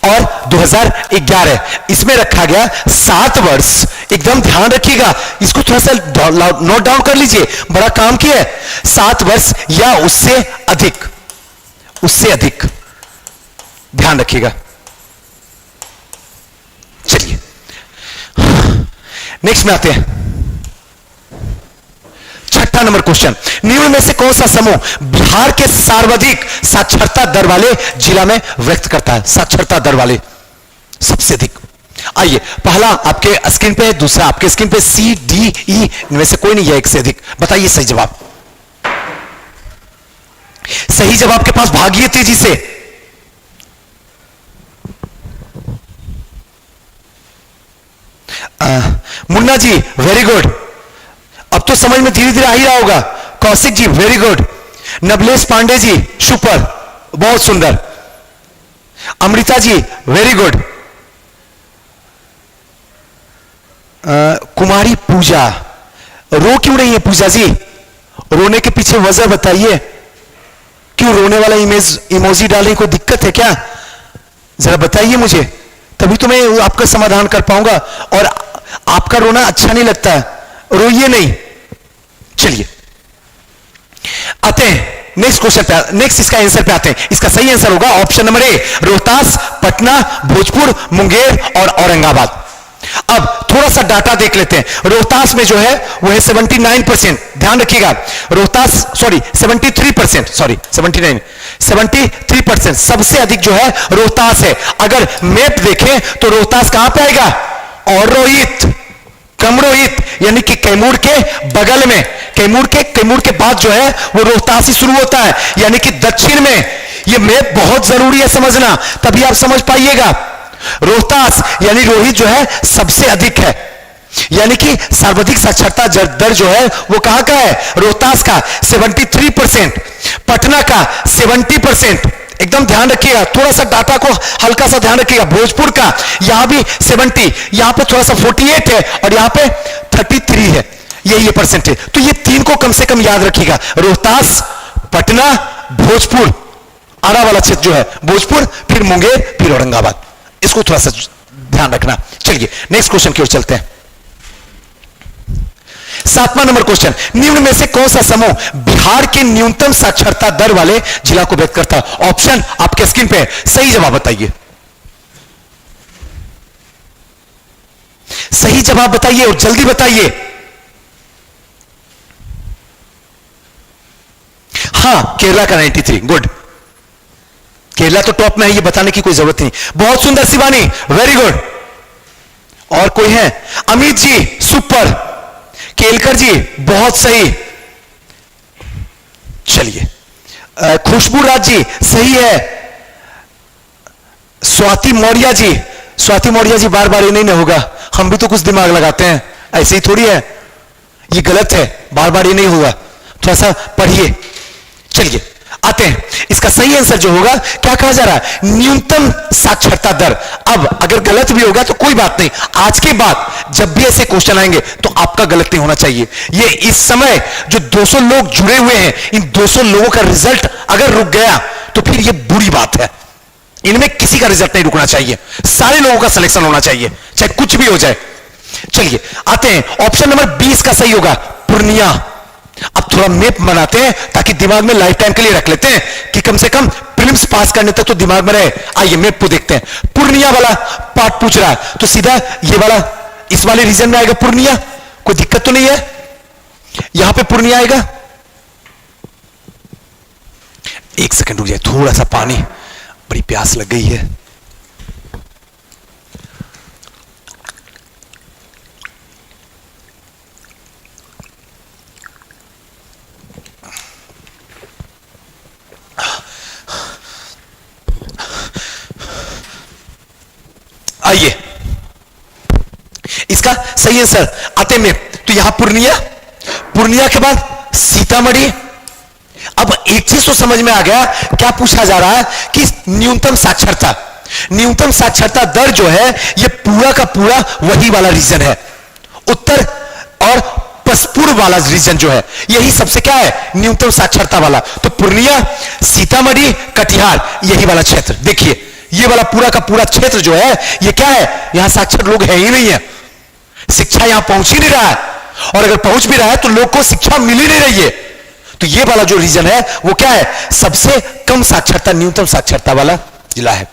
[SPEAKER 1] और 2011 इसमें रखा गया 7 वर्ष। एकदम ध्यान रखिएगा, इसको थोड़ा सा नोट डाउन कर लीजिए, बड़ा काम किया है। 7 वर्ष या उससे अधिक, उससे अधिक ध्यान रखिएगा। चलिए नेक्स्ट में आते हैं। छठा नंबर क्वेश्चन, निम्न में से कौन सा समूह बिहार के सर्वाधिक साक्षरता दर वाले जिला में व्यक्त करता है? साक्षरता दर वाले सबसे अधिक। आइए, पहला आपके स्क्रीन पे है, दूसरा आपके स्क्रीन पे, सी डी ई, इनमें से कोई नहीं है एक से अधिक। बताइए सही जवाब। सही जवाब के पास भागिए तेजी से। मुन्ना जी वेरी गुड, अब तो समझ में धीरे धीरे आ ही रहा होगा। Kaushik ji very good. नबलेश Pandey ji super, बहुत सुंदर। Amrita ji very good. कुमारी पूजा, रो क्यों रही है पूजा जी? रोने के पीछे वजह बताइए, क्यों रोने वाला इमोजी डालने को दिक्कत है क्या? जरा बताइए मुझे, तभी तो मैं आपका समाधान कर पाऊंगा। और आपका रोना अच्छा नहीं लगता है, रोइए नहीं। चलिए आते हैं नेक्स्ट क्वेश्चन पे, नेक्स्ट इसका आंसर पे आते हैं। इसका सही आंसर होगा option number A, Rohtas, Patna, Bhojpur, Munger और औरंगाबाद। अब थोड़ा सा डाटा देख लेते हैं। रोहतास में जो है वो है 79%, ध्यान रखिएगा। रोहतास 73%, 73% सबसे अधिक जो है रोहतास है। अगर मैप देखें तो रोहतास कहां पे आएगा? और रोहित, कमरोहित, यानी कि कैमूर के बगल में, कैमूर के बाद जो है वो रोहतास ही शुरू होता है, यानी कि दक्षिण में। ये मैप बहुत जरूरी है समझना, तभी आप समझ पाइएगा। रोहतास यानी रोहित जो है सबसे अधिक है, यानी कि सर्वाधिक साक्षरता दर जो है वो कहां का है? रोहतास का 73%, पटना का 70%, एकदम ध्यान रखिएगा, थोड़ा सा डाटा को हल्का सा ध्यान रखिएगा। भोजपुर का यहां भी 70, यहां पे थोड़ा सा 48 है और यहां पे 33 है, ये परसेंटेज। तो ये 3 को कम से कम याद रखिएगा, रोहतास, पटना, भोजपुर, आरा वाला क्षेत्र जो है भोजपुर, फिर मुंगेर, फिर औरंगाबाद, इसको थोड़ा सा ध्यान रखना। चलिए नेक्स्ट क्वेश्चन की ओर चलते हैं। 7वां नंबर क्वेश्चन, निम्न में से कौन सा समूह बिहार के न्यूनतम साक्षरता दर वाले जिला को व्यक्त करता है? ऑप्शन आपके स्क्रीन पे है, सही जवाब बताइए, सही जवाब बताइए और जल्दी बताइए। हां, केरला का 93, गुड, केरला तो टॉप में है, ये बताने की कोई जरूरत नहीं। बहुत सुंदर शिवानी, वेरी गुड। और कोई है? अमित जी, सुपर। केलकर जी, बहुत सही। चलिए, खुशबू राज जी, सही है। स्वाति मौर्य जी, स्वाति मौर्य जी, बार बार ये नहीं होगा, हम भी तो कुछ दिमाग लगाते हैं, ऐसे ही थोड़ी है, ये गलत है, बार बार ये नहीं होगा, थोड़ा सा पढ़िए। चलिए आते हैं, इसका सही आंसर जो होगा, क्या कहा जा रहा है? न्यूनतम साक्षरता दर। अब अगर गलत भी होगा तो कोई बात नहीं, आज के बाद जब भी ऐसे क्वेश्चन आएंगे तो आपका गलत नहीं होना चाहिए। ये इस समय जो 200 लोग जुड़े हुए हैं, इन 200 लोगों का रिजल्ट अगर रुक गया तो फिर ये बुरी बात है। इनमें किसी का रिजल्ट नहीं रुकना चाहिए, सारे लोगों का सिलेक्शन होना चाहिए, चाहे कुछ भी हो जाए। चलिए आते हैं, ऑप्शन नंबर 20 का सही होगा, पूर्णिया। अब थोड़ा मैप बनाते हैं ताकि दिमाग में लाइफ टाइम के लिए रख लेते हैं कि कम से कम प्रीलिम्स पास करने तक तो दिमाग में रहे। आइए मैप को देखते हैं। पूर्णिया वाला पार्ट पूछ रहा है, तो सीधा ये वाला इस वाले रीजन में आएगा पूर्णिया, कोई दिक्कत तो नहीं है, यहां पे पूर्णिया आएगा। एक सेकंड रुक जाए, थोड़ा सा पानी, बड़ी प्यास लग गई है। आइए, इसका सही आंसर आते में, तो यहां पूर्णिया, पूर्णिया के बाद सीतामढ़ी। अब एक चीज तो समझ में आ गया, क्या पूछा जा रहा है कि न्यूनतम साक्षरता, न्यूनतम साक्षरता दर जो है ये पूरा का पूरा वही वाला रीजन है, उत्तर और पूर्व वाला रीजन जो है यही सबसे क्या है, न्यूनतम साक्षरता वाला। तो पूर्णिया, सीतामढ़ी, कटिहार, यही वाला क्षेत्र। देखिए ये वाला पूरा का पूरा क्षेत्र जो है ये क्या है, यहां साक्षर लोग है ही नहीं है, शिक्षा यहां पहुंच ही नहीं रहा है, और अगर पहुंच भी रहा है तो लोग को शिक्षा मिल ही नहीं रही है। तो ये वाला जो रीजन है वो क्या है, सबसे कम साक्षरता, न्यूनतम साक्षरता वाला जिला है।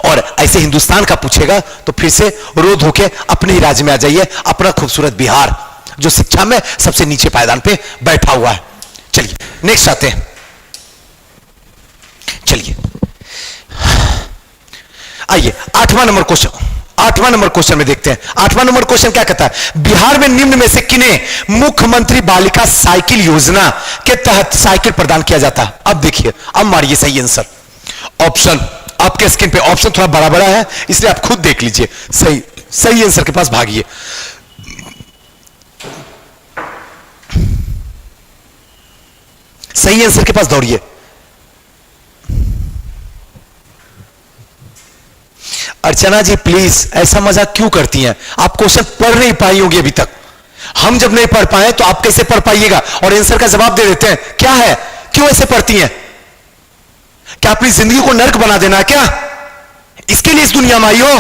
[SPEAKER 1] और ऐसे हिंदुस्तान का पूछेगा तो फिर से रो धो के अपने ही राज्य में आ जाइए, अपना खूबसूरत बिहार जो शिक्षा में सबसे नीचे पायदान पे बैठा हुआ है। चलिए नेक्स्ट आते हैं। चलिए आइए 8वां नंबर क्वेश्चन, 8वां नंबर क्वेश्चन में देखते हैं। 8वां नंबर क्वेश्चन क्या कहता है, बिहार में निम्न में से किन्हें मुख्यमंत्री बालिका साइकिल योजना के तहत साइकिल प्रदान किया जाता है? अब देखिए, अब मारिए सही आंसर। ऑप्शन आपके स्क्रीन पे, ऑप्शन थोड़ा बड़ा बड़ा है इसलिए आप खुद देख लीजिए, सही सही आंसर के पास भागिए। सही आंसर के पास दौड़िए। अर्चना जी प्लीज ऐसा मजाक क्यों करती हैं, आप क्वेश्चन पढ़ नहीं पाई होगी अभी तक, हम जब नहीं पढ़ पाए तो आप कैसे पढ़ पाइएगा, और आंसर का जवाब दे देते हैं। क्या है, क्यों ऐसे पढ़ती हैं? क्या अपनी जिंदगी को नर्क बना देना क्या? इसके लिए इस दुनिया में आई हो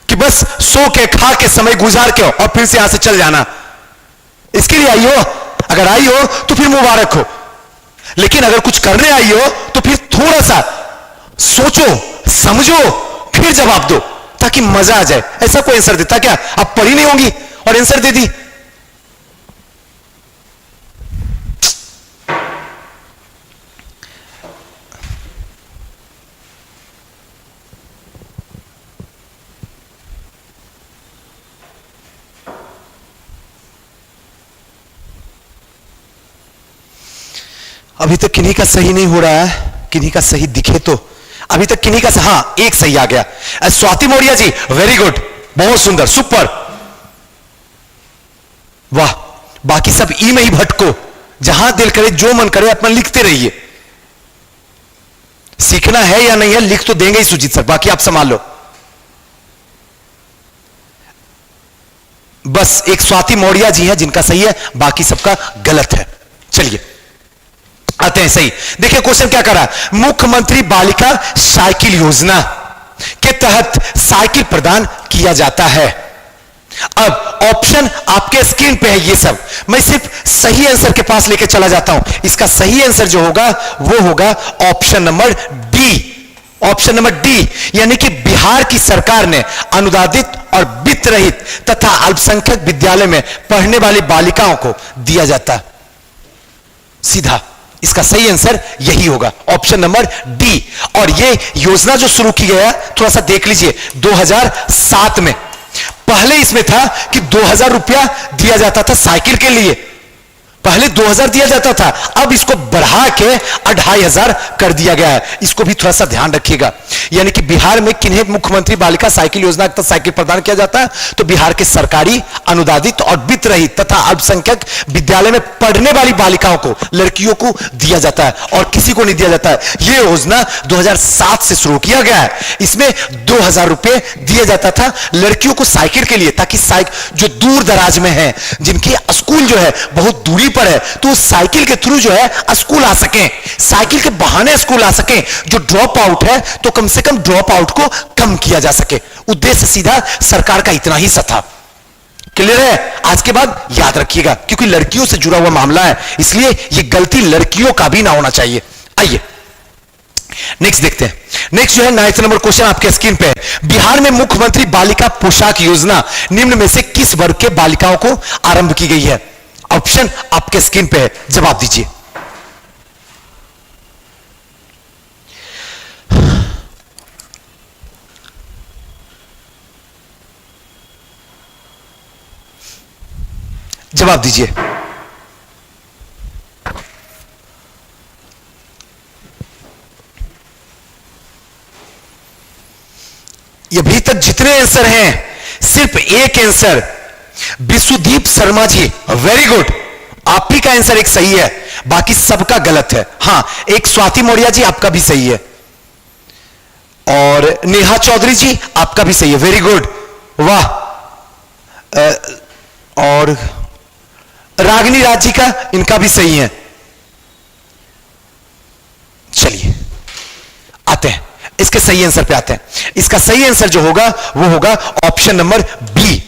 [SPEAKER 1] कि बस सो के खा के समय गुजार के और फिर से यहां से चल जाना, इसके लिए आई हो? अगर आई हो तो फिर मुबारक हो, लेकिन अगर कुछ करने आई हो तो फिर थोड़ा सा सोचो समझो फिर जवाब दो ताकि मजा आ जाए। ऐसा कोई आंसर देता क्या? आप पढ़ी नहीं होंगी और आंसर दे दी। अभी तक किन्हीं का सही नहीं हो रहा है, किन्हीं का सही दिखे तो। अभी तक किन्हीं का, हाँ एक सही आ गया, स्वाति मौर्य जी, वेरी गुड, बहुत सुंदर, सुपर, वाह। बाकी सब ई में ही भटको, जहां दिल करे जो मन करे अपना लिखते रहिए। सीखना है या नहीं है लिख तो देंगे ही सुजीत सर, बाकी आप संभाल लो। बस एक स्वाति मौर्या जी है जिनका सही है, बाकी सबका गलत है। चलिए आते हैं सही। देखिए क्वेश्चन क्या कर रहा है, मुख्यमंत्री बालिका साइकिल योजना के तहत साइकिल प्रदान किया जाता है। अब ऑप्शन आपके स्क्रीन पे है, ये सब मैं सिर्फ सही आंसर के पास लेके चला जाता हूं। इसका सही आंसर जो होगा वो होगा option number D. Option number D, यानी कि बिहार की सरकार ने अनुदानित और वित्त रहित तथा अल्पसंख्यक विद्यालय में पढ़ने वाली बालिकाओं को दिया जाता। सीधा इसका सही आंसर यही होगा, ऑप्शन नंबर डी। और ये योजना जो शुरू की गया, थोड़ा सा देख लीजिए, 2007 में। पहले इसमें था कि 2000 रुपया दिया जाता था साइकिल के लिए, पहले 2000 दिया जाता था, अब इसको बढ़ा के 2500 कर दिया गया है। इसको भी थोड़ा सा ध्यान रखिएगा। यानी कि बिहार में किन्हें मुख्यमंत्री बालिका साइकिल योजना के तहत साइकिल प्रदान किया जाता है, तो बिहार के सरकारी अनुदानित और वित्त रहित तथा अल्पसंख्यक विद्यालय में पढ़ने वाली बालिकाओं को, लड़कियों को दिया जाता है, और किसी को नहीं दिया जाता है। यह योजना 2007 से शुरू किया गया है। इसमें 2000 रुपए दिया जाता था लड़कियों को साइकिल के लिए, ताकि जो दूर दराज में है, जिनकी स्कूल जो है बहुत दूरी पर है, तो साइकिल के थ्रू जो है स्कूल आ सके, साइकिल के बहाने स्कूल आ सके। जो ड्रॉप आउट है तो कम से कम ड्रॉप आउट को कम किया जा सके। उद्देश्य सीधा सरकार का इतना ही सा था। क्लियर है? आज के बाद याद रखिएगा, क्योंकि लड़कियों से जुड़ा हुआ मामला है, इसलिए यह गलती लड़कियों का भी ना होना चाहिए। आइए नेक्स्ट देखते हैं। नेक्स्ट जो है 9th नंबर क्वेश्चन आपके स्क्रीन पे है। बिहार में मुख्यमंत्री बालिका पोशाक योजना निम्न में से किस वर्ग के बालिकाओं को आरंभ की गई है? ऑप्शन आपके स्क्रीन पे है, जवाब दीजिए। जवाब दीजिए। ये अभी तक जितने आंसर हैं, सिर्फ एक answer Vishwadeep Sharma ji, very good, आप ही का आंसर एक सही है, बाकी सबका गलत है। हां, एक स्वाति मौर्या जी आपका भी सही है, और नेहा चौधरी जी आपका भी सही है, वेरी गुड, वाह। और रागिनी राज जी का, इनका भी सही है। चलिए आते हैं इसके सही आंसर पे आते हैं। इसका सही आंसर जो होगा वो होगा ऑप्शन नंबर बी।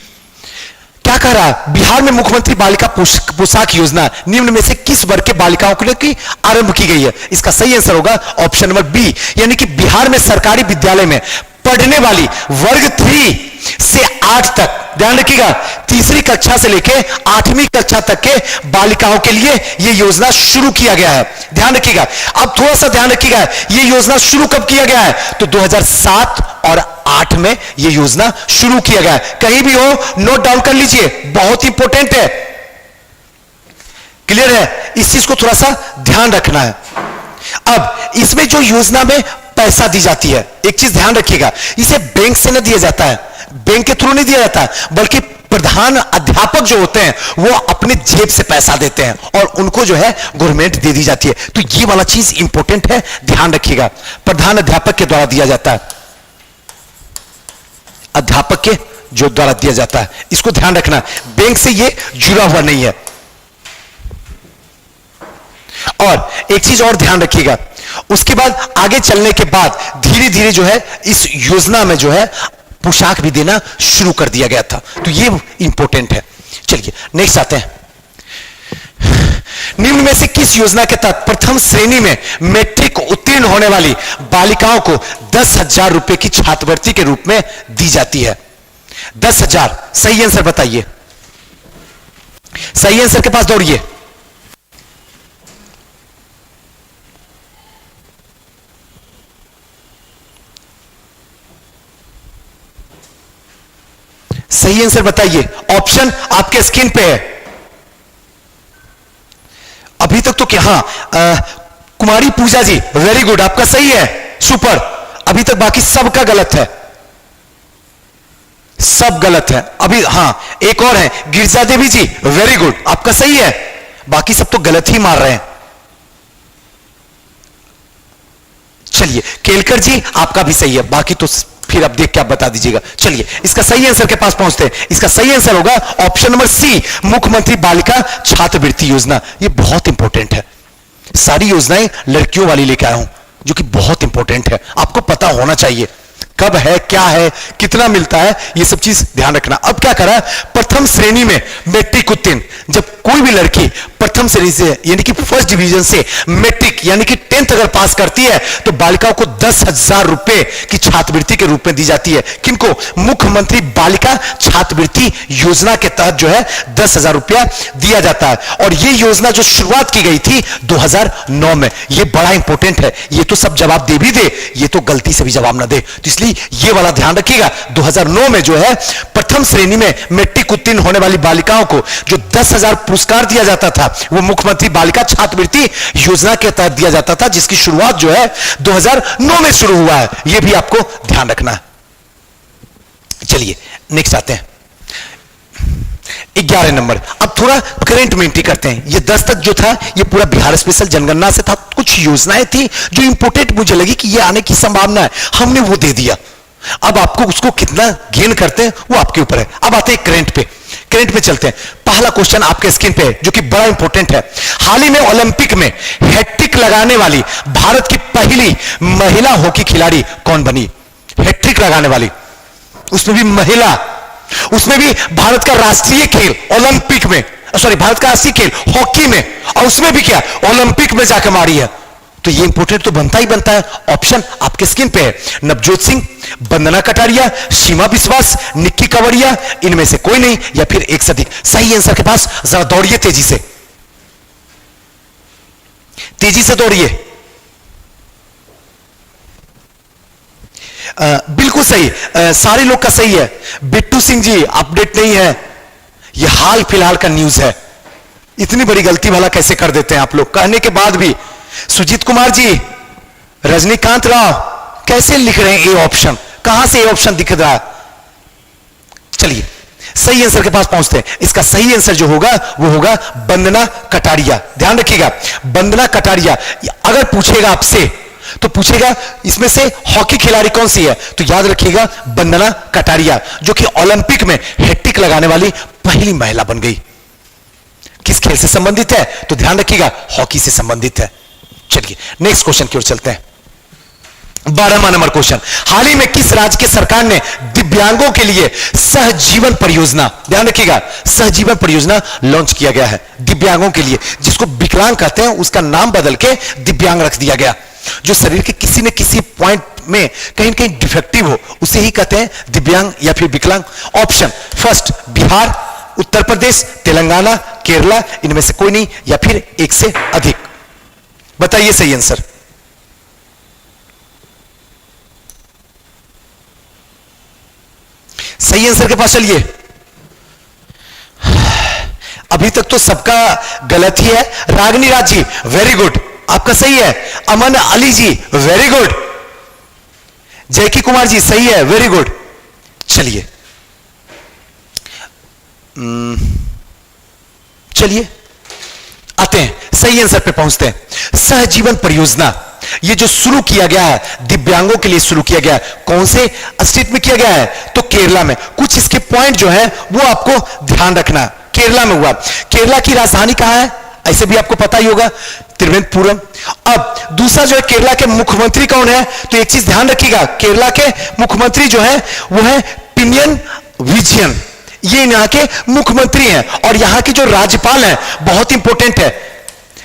[SPEAKER 1] क्या कह रहा है? बिहार में मुख्यमंत्री बालिका पोशाक योजना निम्न में से किस वर्ग के बालिकाओं के लिए आरंभ की गई है? इसका सही आंसर होगा ऑप्शन नंबर बी, यानी कि बिहार में सरकारी विद्यालय में पढ़ने वाली वर्ग 3 से 8 तक, ध्यान रखिएगा, तीसरी कक्षा से लेकर 8वीं कक्षा तक के बालिकाओं के लिए यह योजना शुरू किया गया है। ध्यान रखिएगा। अब थोड़ा सा ध्यान रखिएगा, यह योजना शुरू कब किया गया है? तो 2007 और 8 में यह योजना शुरू किया गया है। कहीं भी हो नोट डाउन कर लीजिए, बहुत इंपॉर्टेंट है। क्लियर है? इस चीज को थोड़ा सा ध्यान रखना है। अब इसमें जो योजना में पैसा दी जाती है, एक चीज ध्यान रखिएगा, इसे बैंक से न दिया जाता है, बैंक के थ्रू नहीं दिया जाता, बल्कि प्रधान अध्यापक जो होते हैं वो अपने जेब से पैसा देते हैं, और उनको जो है गवर्नमेंट दे दी जाती है। तो ये वाला चीज इंपॉर्टेंट है, ध्यान रखिएगा। प्रधान अध्यापक के द्वारा दिया जाता है, अध्यापक के जो द्वारा दिया जाता है, इसको ध्यान रखना। बैंक से ये जुड़ा हुआ नहीं है। और एक चीज और ध्यान रखिएगा, उसके बाद आगे चलने के बाद धीरे धीरे जो है इस योजना में जो है पोशाक भी देना शुरू कर दिया गया था। तो ये इंपॉर्टेंट है। चलिए नेक्स्ट आते हैं। निम्न में से किस योजना के तहत प्रथम श्रेणी में मैट्रिक उत्तीर्ण होने वाली बालिकाओं को 10,000 रुपए की छात्रवृत्ति के रूप में दी जाती है? 10,000 सही आंसर बताइए। सही आंसर के पास दौड़िए। सही आंसर बताइए। ऑप्शन आपके स्क्रीन पे है। अभी तक तो क्या, हां, कुमारी पूजा जी, वेरी गुड, आपका सही है, सुपर। अभी तक बाकी सबका गलत है, सब गलत है अभी। हां, एक और है गिरजा देवी जी, वेरी गुड, आपका सही है, बाकी सब तो गलत ही मार रहे हैं। चलिए केलकर जी आपका भी सही है, बाकी तो फिर अब देख के आप बता दीजिएगा। चलिए इसका सही आंसर के पास पहुंचते हैं। इसका सही आंसर होगा ऑप्शन नंबर सी, मुख्यमंत्री बालिका छात्रवृत्ति योजना। ये बहुत इंपॉर्टेंट है, सारी योजनाएं लड़कियों वाली लेके आया हूं जो कि बहुत इंपॉर्टेंट है, आपको पता होना चाहिए कब है, क्या है, कितना मिलता है, ये सब चीज ध्यान रखना। अब क्या करा, प्रथम श्रेणी में मैट्रिक उत्तीर्ण, जब कोई भी लड़की प्रथम श्रेणी से यानी कि फर्स्ट डिवीजन से मैट्रिक यानी कि 10th अगर पास करती है तो बालिकाओं को 10,000 रुपए की छात्रवृत्ति के रूप में दी जाती है। किनको, मुख्यमंत्री बालिका छात्रवृत्ति योजना के तहत जो है 10,000 रुपया दिया जाता है। और यह योजना जो शुरुआत की गई थी 2009 में, यह बड़ा इंपॉर्टेंट है। ये तो सब जवाब दे भी दे, ये तो गलती से भी जवाब ना दे, तो इसलिए ये वाला ध्यान रखिएगा। 2009 में जो है प्रथम श्रेणी में मैट्रिक उत्तीर्ण होने वाली बालिकाओं को जो 10,000 पुरस्कार दिया जाता था वो मुख्यमंत्री बालिका छात्रवृत्ति योजना के तहत दिया जाता था, जिसकी शुरुआत जो है 2009 में शुरू हुआ है, यह भी आपको ध्यान रखना है। चलिए नेक्स्ट आते हैं 11 नंबर। अब थोड़ा करंट में एंट्री करते हैं। ये 10 तक जो था ये पूरा बिहार स्पेशल जनगणना से था, कुछ योजनाएं थी जो इंपोर्टेंट मुझे लगी कि ये आने की संभावना है, हमने वो दे दिया। अब आपको उसको कितना गेन करते हैं वो आपके ऊपर है। अब आते हैं करंट पे, करंट पे चलते हैं। पहला क्वेश्चन आपके स्क्रीन पे है जो कि बड़ा इंपॉर्टेंट है। हाल ही में ओलंपिक में हैट्रिक लगाने वाली भारत की पहली महिला हॉकी खिलाड़ी कौन बनी? हैट्रिक लगाने वाली, उसमें भी महिला, उसमें भी भारत का राष्ट्रीय खेल ओलंपिक में, सॉरी भारत का राष्ट्रीय खेल हॉकी में, और उसमें भी क्या ओलंपिक में जाकर मारी है, तो ये इंपोर्टेंट तो बनता ही बनता है। ऑप्शन आपके स्क्रीन पे है, नवजोत सिंह, वंदना कटारिया, सीमा विश्वास, निक्की कवड़िया, इनमें से कोई नहीं, या फिर एक से अधिक। सही आंसर के पास जरा दौड़िए, तेजी से, तेजी से दौड़िए। बिल्कुल सही, सारे लोग का सही है। बिट्टू सिंह जी अपडेट नहीं है, यह हाल फिलहाल का न्यूज है। इतनी बड़ी गलती भला कैसे कर देते हैं आप लोग, कहने के बाद भी। सुजीत कुमार जी, रजनीकांत राव, कैसे लिख रहे हैं ए ऑप्शन, कहां से ए ऑप्शन दिख रहा है? चलिए सही आंसर के पास पहुंचते हैं। इसका सही आंसर जो होगा वो होगा वंदना कटारिया। ध्यान रखिएगा, वंदना कटारिया। अगर पूछेगा आपसे तो पूछेगा इसमें से हॉकी खिलाड़ी कौन सी है, तो याद रखिएगा वंदना कटारिया, जो कि ओलंपिक में हैट्रिक लगाने वाली पहली महिला बन गई। किस खेल से संबंधित है, तो ध्यान रखिएगा हॉकी से संबंधित है। चलिए नेक्स्ट क्वेश्चन की ओर चलते हैं। 12वां नंबर क्वेश्चन, हाल ही में किस राज्य की सरकार ने दिव्यांगों के लिए सहजीवन परियोजना, ध्यान रखिएगा सहजीवन परियोजना लॉन्च किया गया है दिव्यांगों के लिए, जिसको विकलांग कहते हैं, उसका नाम बदल के दिव्यांग रख दिया गया। जो शरीर के किसी न किसी पॉइंट में कहीं कहीं डिफेक्टिव हो उसे ही कहते हैं दिव्यांग या फिर विकलांग। ऑप्शन फर्स्ट बिहार, उत्तर प्रदेश, तेलंगाना, केरला, इनमें से कोई नहीं, या फिर एक से अधिक। बताइए सही आंसर। सही आंसर के पास चलिए। अभी तक तो सबका गलत ही है। रागनी राज जी वेरी गुड, आपका सही है। अमन अली जी वेरी गुड। जयकी कुमार जी सही है, वेरी गुड। चलिए चलिए आते हैं सही आंसर पे पहुंचते हैं। सहजीवन परियोजना ये जो शुरू किया गया है दिव्यांगों के लिए शुरू किया गया है, कौन से स्टेट में किया गया है, तो केरला में। कुछ इसके पॉइंट जो है वो आपको ध्यान रखना, केरला में हुआ। केरला की राजधानी कहां है, ऐसे भी आपको पता ही होगा, त्रिवेंद्रपुरम। अब दूसरा जो है केरला के मुख्यमंत्री कौन है, तो एक चीज ध्यान रखिएगा, केरला के मुख्यमंत्री जो है वो है पिनियन विजयन, ये यहाँ के मुख्यमंत्री हैं। और यहाँ की जो राज्यपाल है बहुत इंपॉर्टेंट है,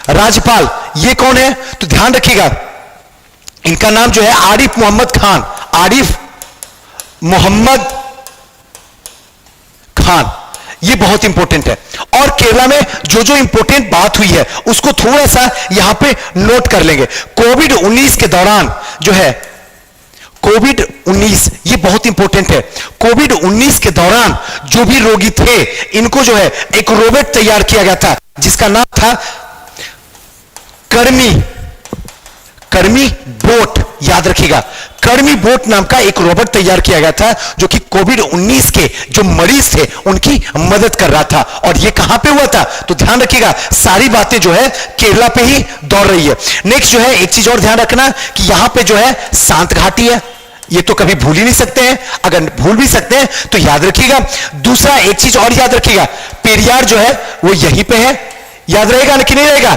[SPEAKER 1] राज्यपाल ये कौन है, तो ध्यान रखिएगा इनका नाम जो है आरिफ मोहम्मद खान, आरिफ मोहम्मद खान, ये बहुत इंपॉर्टेंट है। और केरला में जो जो इंपॉर्टेंट बात हुई है उसको थोड़ा सा यहां पे नोट कर लेंगे। कोविड-19 के दौरान जो है, कोविड-19 ये बहुत इंपॉर्टेंट है। कोविड-19 के दौरान जो भी रोगी थे इनको जो है एक रोबोट तैयार किया गया था जिसका नाम था कर्मी कर्मी बोट, याद रखिएगा, कर्मी बोट नाम का एक रोबोट तैयार किया गया था जो कि कोविड-19 के जो मरीज थे उनकी मदद कर रहा था। और ये कहां पे हुआ था? तो ध्यान रखिएगा, सारी बातें जो है केरला पे ही दौड़ रही है। नेक्स्ट जो है, एक चीज और ध्यान रखना कि यहां पे जो है शांत घाटी है, ये तो कभी भूल ही नहीं सकते हैं, अगर भूल भी सकते हैं तो याद रखिएगा। दूसरा एक चीज और याद रखिएगा, पेरियार जो है वो यहीं पे है, याद रहेगा ना कि नहीं रहेगा?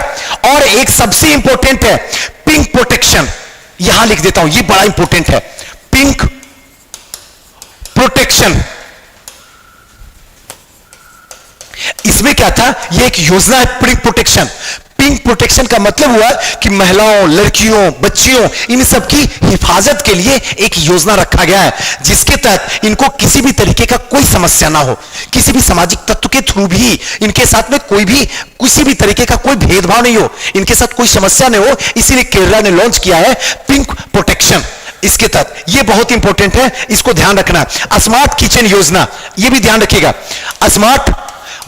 [SPEAKER 1] और एक सबसे इंपॉर्टेंट है पिंक प्रोटेक्शन, यहां लिख देता हूं, ये बड़ा इंपॉर्टेंट है, पिंक प्रोटेक्शन। इसमें क्या था? ये एक योजना है पिंक प्रोटेक्शन। पिंक प्रोटेक्शन का मतलब हुआ कि महिलाओं, लड़कियों, बच्चियों, इन सब की हिफाजत के लिए एक योजना रखा गया है जिसके तहत इनको किसी भी तरीके का कोई समस्या ना हो, किसी भी सामाजिक तत्व के थ्रू भी इनके साथ में कोई भी किसी भी तरीके का कोई भेदभाव नहीं हो, इनके साथ कोई समस्या नहीं हो, इसीलिए केरला ने लॉन्च किया है पिंक प्रोटेक्शन। इसके तहत ये बहुत इंपॉर्टेंट है, इसको ध्यान रखना। स्मार्ट किचन योजना, ये भी ध्यान रखिएगा, स्मार्ट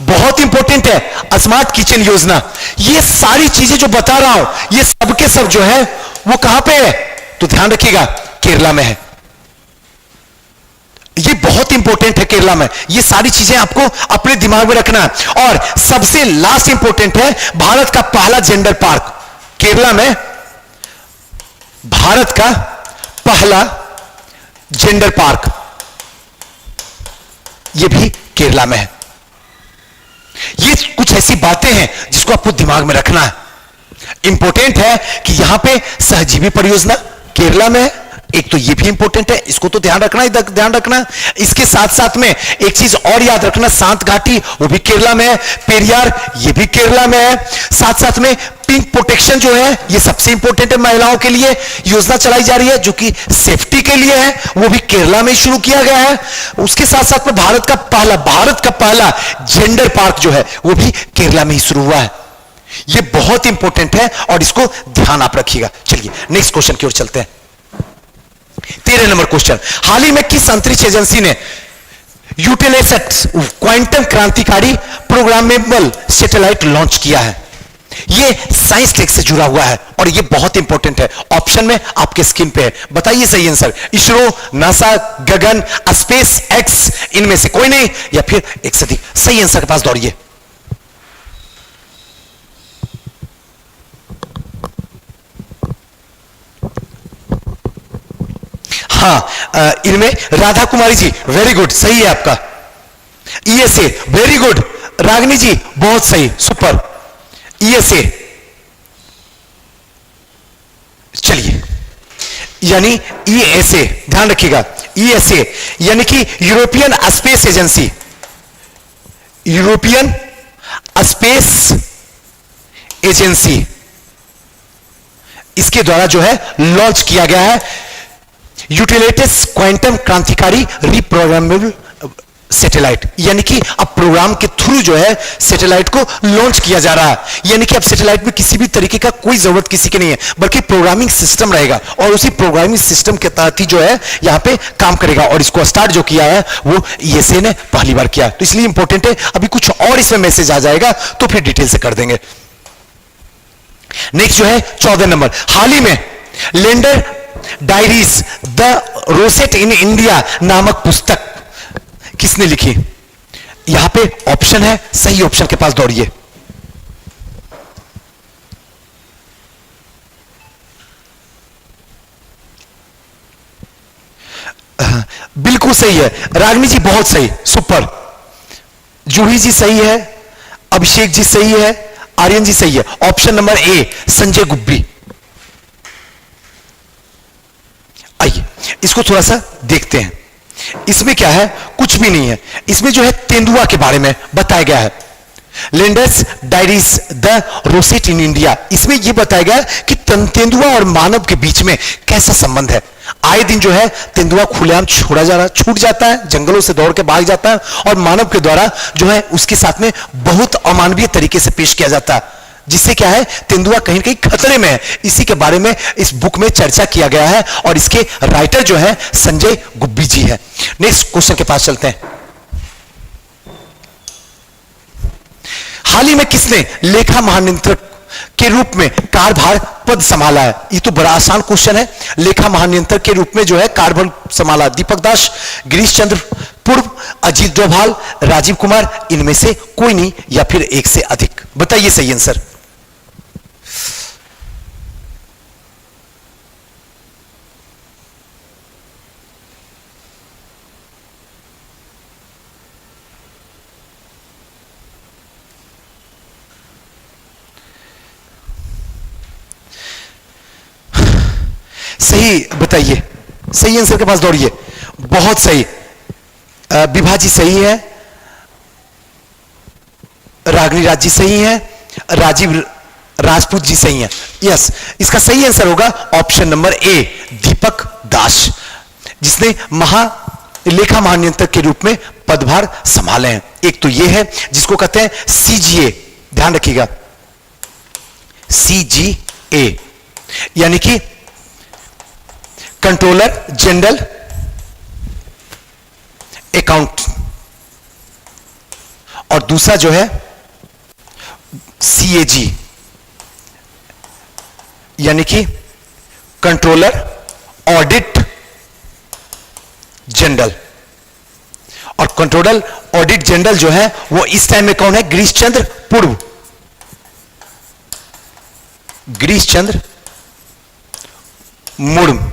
[SPEAKER 1] बहुत इंपॉर्टेंट है, स्मार्ट किचन योजना। ये सारी चीजें जो बता रहा हूं ये सब के सब जो है वो कहां पे है? तो ध्यान रखिएगा, केरला में है। ये बहुत इंपॉर्टेंट है, केरला में। ये सारी चीजें आपको अपने दिमाग में रखना है। और सबसे लास्ट इंपॉर्टेंट है, भारत का पहला जेंडर पार्क केरला में, भारत का पहला जेंडर पार्क ये भी केरला में है। ये कुछ ऐसी बातें हैं जिसको आपको दिमाग में रखना है। इंपॉर्टेंट है कि यहां पे सहजीवी परियोजना केरला में है, एक तो ये भी इंपॉर्टेंट है, इसको तो ध्यान रखना ही ध्यान रखना। इसके साथ साथ में एक चीज और याद रखना, शांत घाटी वो भी केरला में है, पेरियार ये भी केरला में है। साथ साथ में पिंक प्रोटेक्शन जो है ये सबसे इंपॉर्टेंट है, महिलाओं के लिए योजना चलाई जा रही है जो कि सेफ्टी के लिए है, वो भी केरला में शुरू किया गया है। उसके साथ साथ में भारत का पहला जेंडर पार्क जो है वो भी केरला में ही शुरू हुआ है। ये बहुत इंपॉर्टेंट है और इसको ध्यान आप रखिएगा। चलिए नेक्स्ट क्वेश्चन की ओर चलते हैं। 13 नंबर क्वेश्चन, हाल ही में किस अंतरिक्ष एजेंसी ने यूटेलेसैट क्वांटम क्रांतिकारी प्रोग्रामेबल सैटेलाइट लॉन्च किया है? ये साइंस टेक से जुड़ा हुआ है और ये बहुत इंपॉर्टेंट है। ऑप्शन में आपके स्क्रीन पे है, बताइए सही आंसर। इसरो, नासा, गगन, स्पेस एक्स, इनमें से कोई नहीं या फिर एक से अधिक? सही आंसर के पास दौड़िए। हाँ, इनमें राधा कुमारी जी, वेरी गुड, सही है आपका। ESA, very good. Ragini ji, बहुत सही, सुपर। ईएसए, चलिए, यानी ईएसए, ध्यान रखिएगा, ईएसए यानी कि European space agency, European space agency, इसके द्वारा जो है लॉन्च किया गया है यूटिलिटीज क्वांटम क्रांतिकारी रिप्रोग्रामेबल सैटेलाइट। यानी कि अब प्रोग्राम के थ्रू जो है सैटेलाइट को लॉन्च किया जा रहा है, यानी कि अब सैटेलाइट में किसी भी तरीके का कोई जरूरत किसी की नहीं है, बल्कि प्रोग्रामिंग सिस्टम रहेगा और उसी प्रोग्रामिंग सिस्टम के तहत ही जो है यहां पे काम करेगा। और इसको स्टार्ट जो किया है वो ईएसए ने पहली बार किया, तो इसलिए इंपॉर्टेंट है। अभी कुछ और इसमें मैसेज आ जाएगा तो फिर डिटेल से कर देंगे। नेक्स्ट जो है 14 नंबर, हाल ही में lander diaries the rosette in India नामक पुस्तक किसने लिखी? यहां पे ऑप्शन है, सही ऑप्शन के पास दौड़िए। बिल्कुल सही है, रागनी जी बहुत सही, सुपर। जूही जी सही है, अभिषेक जी सही है, आर्यन जी सही है। Option number A, Sanjay Gubbi. आइए इसको थोड़ा सा देखते हैं। इसमें क्या है? कुछ भी नहीं है। इसमें जो है तेंदुआ के बारे में बताया गया है, landers diaries the rosette in India. इसमें यह बताया गया कि तेंदुआ और मानव के बीच में कैसा संबंध है। आए दिन जो है तेंदुआ खुलेआम छूट जाता है, जंगलों से दौड़ के भाग जाता है और मानव के द्वारा जो है उसके साथ में बहुत अमानवीय तरीके से पेश किया जाता है, जिससे क्या है तेंदुआ कहीं ना कहीं खतरे में है। इसी के बारे में इस बुक में चर्चा किया गया है और इसके राइटर जो है संजय गुब्बी जी है। नेक्स्ट क्वेश्चन के पास चलते हैं। हाल ही में किसने लेखा महानियंत्रक के रूप में कार्यभार पद संभाला है? ये तो बड़ा आसान क्वेश्चन है। लेखा महानियंत्रक के रूप में जो है कार्यभार संभाला दीपक दास, गिरीश चंद्र पूर्व, अजीत डोभाल, राजीव कुमार, इनमें से कोई नहीं या फिर एक से अधिक? बताइए सही आंसर। सही बताइए, सही आंसर के पास दौड़िए। बहुत सही, विभाजी सही है, रागनी राज जी सही है, राजीव राजपूत जी सही है। यस, इसका सही आंसर होगा ऑप्शन नंबर ए, दीपक दास, जिसने लेखा महानियंत्रक के रूप में पदभार संभाले हैं। एक तो यह है जिसको कहते हैं सीजीए, ध्यान रखिएगा, सीजीए यानी कि कंट्रोलर जनरल अकाउंट, और दूसरा जो है सीएजी यानी कि कंट्रोलर ऑडिट जनरल। और कंट्रोलर ऑडिट जनरल जो है वो इस टाइम में कौन है? गिरीश चंद्र पूर्व, गिरीश चंद्र मुर्मू।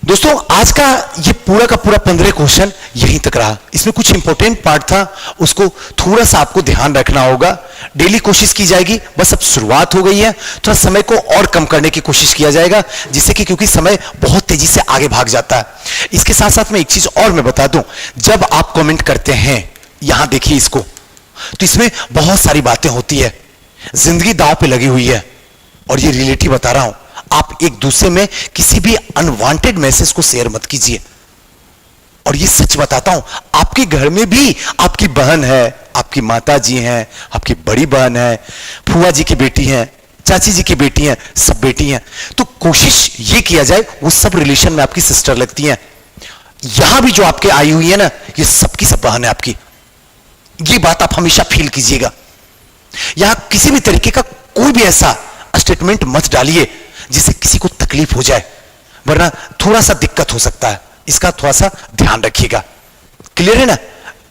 [SPEAKER 1] दोस्तों आज का ये पूरा का पूरा 15 क्वेश्चन यहीं तक रहा। इसमें कुछ इंपॉर्टेंट पार्ट था, उसको थोड़ा सा आपको ध्यान रखना होगा। डेली कोशिश की जाएगी, बस अब शुरुआत हो गई है, थोड़ा समय को और कम करने की कोशिश किया जाएगा, जिससे कि क्योंकि समय बहुत तेजी से आगे भाग जाता है। इसके साथ साथ में एक चीज और मैं बता दूं, जब आप कमेंट करते हैं, यहां देखिए इसको, तो इसमें बहुत सारी बातें होती है, जिंदगी दांव पे लगी हुई है। और ये रिलेटिव बता रहा हूं, आप एक दूसरे में किसी भी अनवांटेड मैसेज को शेयर मत कीजिए। और ये सच बताता हूं, आपके घर में भी आपकी बहन है, आपकी माता जी हैं, आपकी बड़ी बहन है, फुआ जी की बेटी है, चाची जी की बेटी है, सब बेटी हैं। तो कोशिश ये किया जाए, वो सब रिलेशन में आपकी सिस्टर लगती हैं। यहां भी जो आपके आई हुई है ना, ये सबकी सब बहन है आपकी। ये बात आप हमेशा फील कीजिएगा। यहां किसी भी तरीके का कोई भी ऐसा स्टेटमेंट मत डालिए जिससे किसी को तकलीफ हो जाए, वरना थोड़ा सा दिक्कत हो सकता है। इसका थोड़ा सा ध्यान रखिएगा। क्लियर है ना?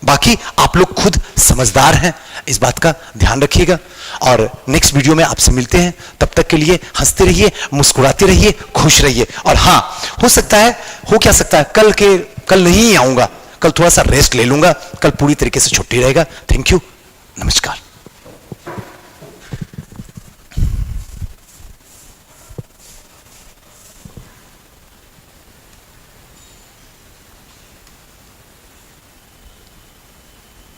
[SPEAKER 1] बाकी आप लोग खुद समझदार हैं, इस बात का ध्यान रखिएगा। और नेक्स्ट वीडियो में आपसे मिलते हैं। तब तक के लिए हंसते रहिए, मुस्कुराते रहिए, खुश रहिए। और हां, हो सकता है, हो क्या सकता है, कल नहीं आऊंगा, कल थोड़ा सा रेस्ट ले लूंगा, कल पूरी तरीके से छुट्टी रहेगा। थैंक यू, नमस्कार।